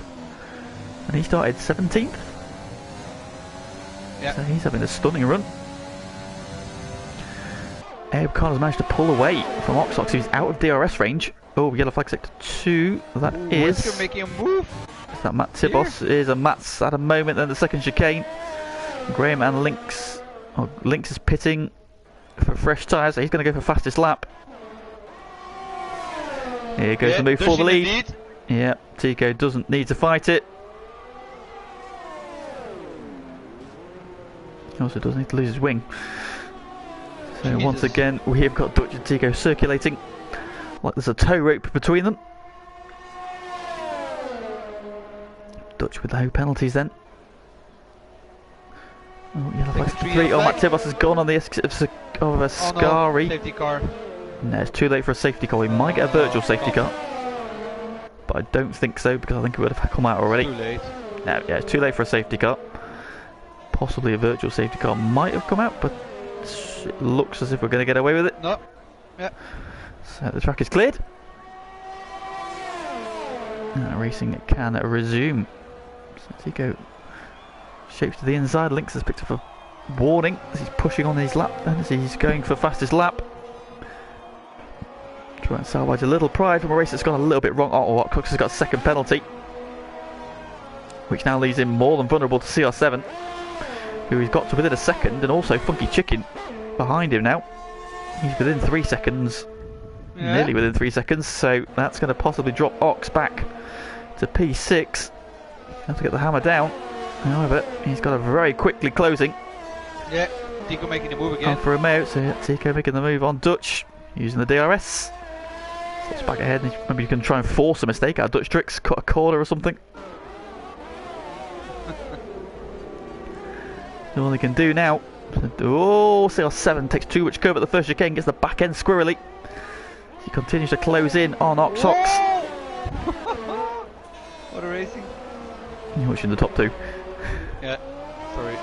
And he started 17th. Yeah. So he's having a stunning run. Abe Khan has managed to pull away from Oxox, who's out of DRS range. Oh, yellow flag sector 2. That is... Wesker making a move. Is that Matt Tibos? Is a Matt's at a moment, then the second chicane. Graham and Lynx. Oh, Lynx is pitting for fresh tyres, so he's going to go for fastest lap. Here goes the move for the lead. Indeed. Yeah, Tico doesn't need to fight it. He also doesn't need to lose his wing. So once again, we have got Dutch and Tico circulating like there's a tow rope between them. Dutch with no penalties then. Oh, yellow flag 3. Oh, Matt Tibos has gone on the exit of Ascari. No, safety car. No, it's too late for a safety car. We might get a virtual safety car, but I don't think so because I think it would have come out already. Too late. No, yeah, it's too late for a safety car. Possibly a virtual safety car might have come out, but it looks as if we're going to get away with it. No. Yeah. So the track is cleared. Racing can resume. So Tico shapes to the inside. Lynx has picked up a warning as he's pushing on his lap and as he's going for fastest lap. Try and salvage a little pride from a race that's gone a little bit wrong. Oh, Cox has got a second penalty, which now leaves him more than vulnerable to CR7, who he's got to within a second, and also Funky Chicken behind him now. He's within 3 seconds, nearly within 3 seconds, so that's going to possibly drop Ox back to P6. Have to get the hammer down. However, he's got a very quickly closing. Yeah, Tico making the move again. On for Romeo, so Tico making the move on Dutch, using the DRS. So it's back ahead, and maybe you can try and force a mistake out of Dutch tricks, cut a corner or something. All they can do now. Oh, CR7 takes too much curve at the first chicane, gets the back end squirrely. He continues to close in on Oxox. What a racing. You're watching the top 2. Yeah, sorry.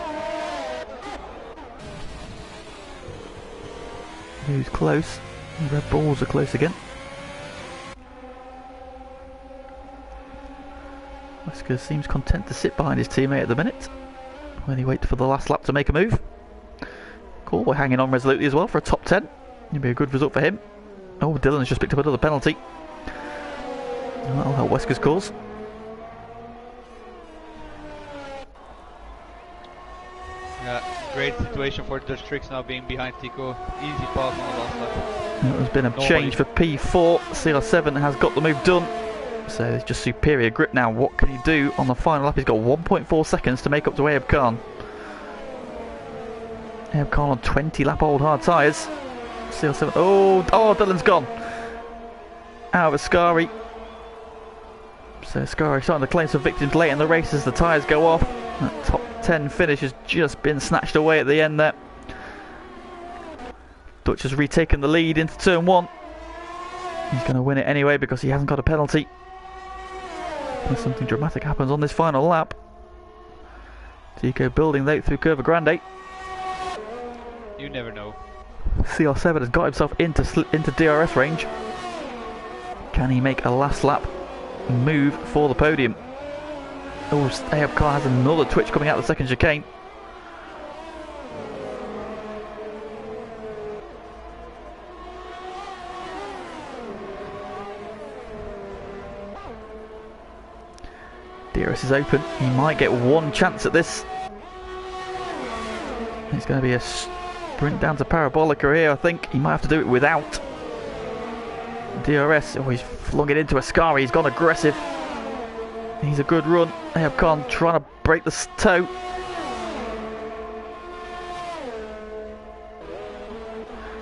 Who's close? The Red Bulls are close again. Wesker seems content to sit behind his teammate at the minute when he waits for the last lap to make a move. Cool, we're hanging on resolutely as well for a top 10. It'll be a good result for him. Oh, Dylan has just picked up another penalty. That'll help Wesker's cause. Yeah, great situation for Dutch Tricks now being behind Tico. Easy pass on the last lap. There's been a change for P4. CR7 has got the move done. So it's just superior grip now. What can he do on the final lap? He's got 1.4 seconds to make up to Ayub Khan. Ahab Khan on 20 lap old hard tyres. CR7. Oh, Dylan's gone. Out of Ascari. So Ascari starting to claim some victims late in the race as the tyres go off. That top 10 finish has just been snatched away at the end there. Dutch has retaken the lead into turn 1. He's going to win it anyway because he hasn't got a penalty. Unless something dramatic happens on this final lap. Tico building late through Curva Grande. You never know. CR7 has got himself into DRS range. Can he make a last lap move for the podium? Oh, Ahab Khan has another twitch coming out of the second chicane. DRS is open. He might get one chance at this. It's going to be a sprint down to Parabolica here, I think. He might have to do it without DRS. Oh, he's flung it into Ascari. He's gone aggressive. He's a good run. Ahab Khan trying to break the toe.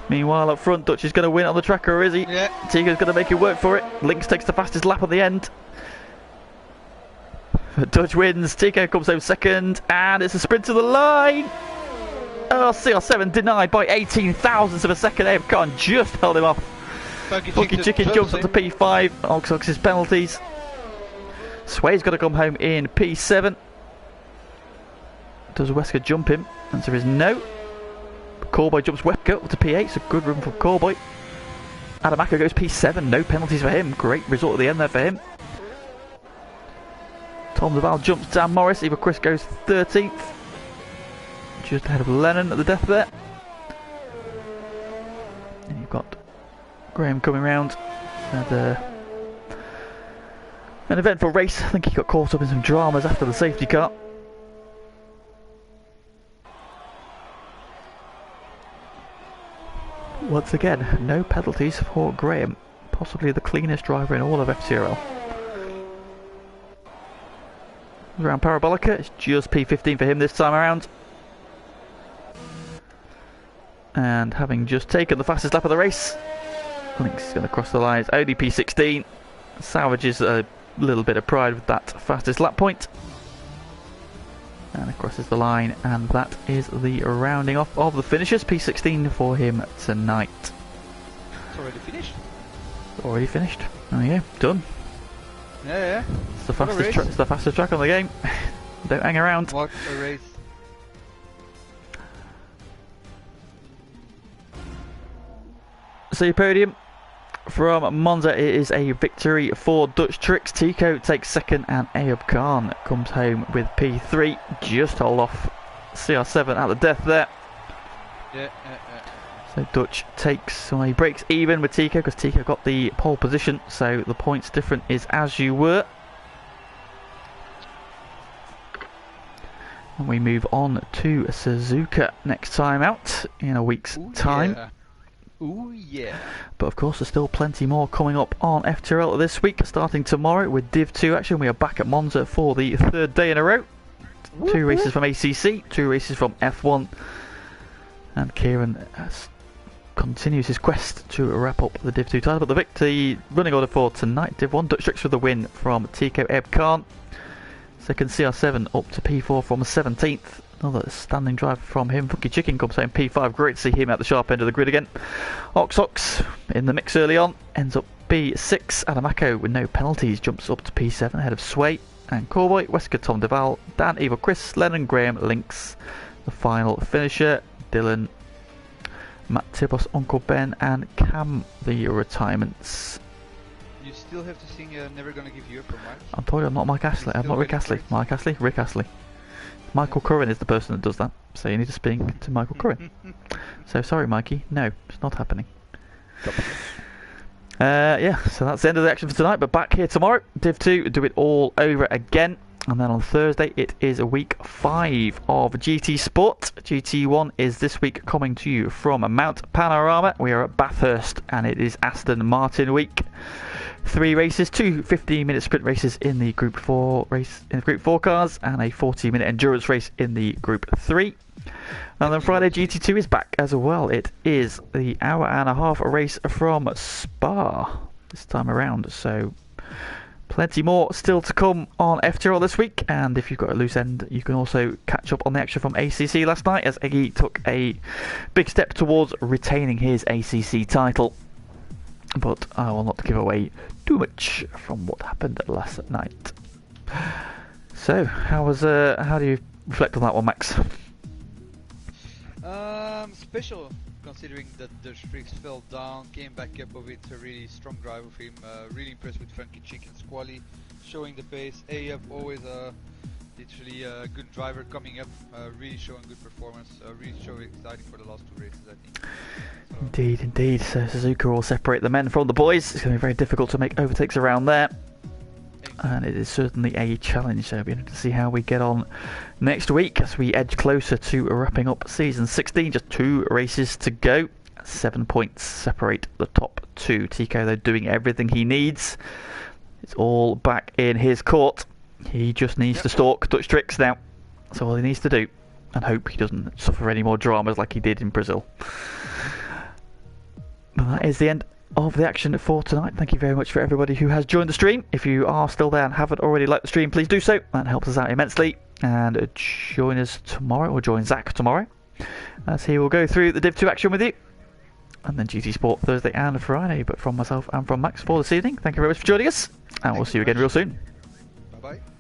Meanwhile, up front, Dutch is going to win on the track, or is he? Yeah. Tico's going to make it work for it. Lynx takes the fastest lap at the end. Dutch wins. Tico comes home second, and it's a sprint to the line. Oh, CR7 denied by 18 thousandths of a second. Ahab Khan just held him off. Funky Chicken jumps up to P5. Oxox's penalties. Sway's got to come home in P7. Does Wesker jump him? Answer is no. Corboy jumps Wesker up to P8. So good run from Corboy. Adamaka goes P7. No penalties for him. Great result at the end there for him. Tom Duval jumps Dan Morris. Eva Chris goes 13th. Just ahead of Lennon at the death there. And you've got Graham coming round. And an eventful race. I think he got caught up in some dramas after the safety car. Once again, no penalties for Graham. Possibly the cleanest driver in all of FTRL. Around Parabolica, it's just P15 for him this time around. And having just taken the fastest lap of the race, Lynx is going to cross the lines. Only P16. Salvages a little bit of pride with that fastest lap point. And it crosses the line, and that is the rounding off of the finishers. P16 for him tonight. It's already finished? Already finished. There you go, done. Yeah. It's the fastest track on the game. Don't hang around. What a race. So your podium from Monza, it is a victory for Dutch Tricks. Tico takes second, and Ahab Khan comes home with P3. Just hold off CR7 at the death there. Yeah. So Dutch takes, so he breaks even with Tico because Tico got the pole position. So the points different is as you were. And we move on to Suzuka next time out in a week's time. Yeah. Ooh yeah. But of course there's still plenty more coming up on FTRL this week, starting tomorrow with Div 2 action. We are back at Monza for the third day in a row. Two races from ACC, two races from F1. And Kieran continues his quest to wrap up the Div 2 title. But the running order for tonight: Div 1, Dutch Tricks for the win from Tico Ahab Khan. Second, CR7 up to P4 from 17th. Another standing drive from him. Funky Chicken comes home P5. Great to see him at the sharp end of the grid again. Ox in the mix early on. Ends up P6. Adamako with no penalties jumps up to P7 ahead of Sway and Corboy. Wesker, Tom Duval, Dan, Evil, Chris, Lennon, Graham, Lynx. The final finisher, Dylan, Matt Tibos, Uncle Ben and Cam, the retirements. You still have to sing Never Gonna Give You Up for Mike. I'm told you I'm not Mike Astley. I'm not Rick Astley. Mike Astley, Rick Astley. Michael Curran is the person that does that, so you need to speak to Michael Curran. So sorry Mikey, no, it's not happening. Yeah, so that's the end of the action for tonight, but back here tomorrow, Div 2, do it all over again. And then on Thursday, it is week 5 of GT Sport. GT1 is this week coming to you from Mount Panorama. We are at Bathurst, and it is Aston Martin week. 3 races, 2 15-minute sprint races in the Group 4 cars, and a 40-minute endurance race in the Group 3. And then Friday, GT2 is back as well. It is the hour-and-a-half race from Spa this time around. So plenty more still to come on FTRL this week, and if you've got a loose end, you can also catch up on the action from ACC last night, as Eggy took a big step towards retaining his ACC title. But I will not give away too much from what happened last night. So, how do you reflect on that one, Max? Special, considering that the streaks fell down, came back up with a really strong drive of him. Really impressed with Funky Chicken's quali, showing the pace. AF always literally a good driver coming up, really showing good performance, really showing exciting for the last 2 races, I think. So Indeed. So Suzuka will separate the men from the boys. It's going to be very difficult to make overtakes around there. And it is certainly a challenge, so it'll be interesting to see how we get on next week as we edge closer to wrapping up season 16. Just 2 races to go. 7 points separate the top 2. Tico, though, doing everything he needs. It's all back in his court. He just needs to stalk Dutch tricks now. That's all he needs to do. And hope he doesn't suffer any more dramas like he did in Brazil. But that is the end of the action for tonight. Thank you very much for everybody who has joined the stream. If you are still there and haven't already liked the stream, please do so. That helps us out immensely. And join us tomorrow, or join Zach tomorrow, as he will go through the Div 2 action with you. And then GT Sport Thursday and Friday. But from myself and from Max for this evening, thank you very much for joining us. And we'll see you again real soon. bye-bye.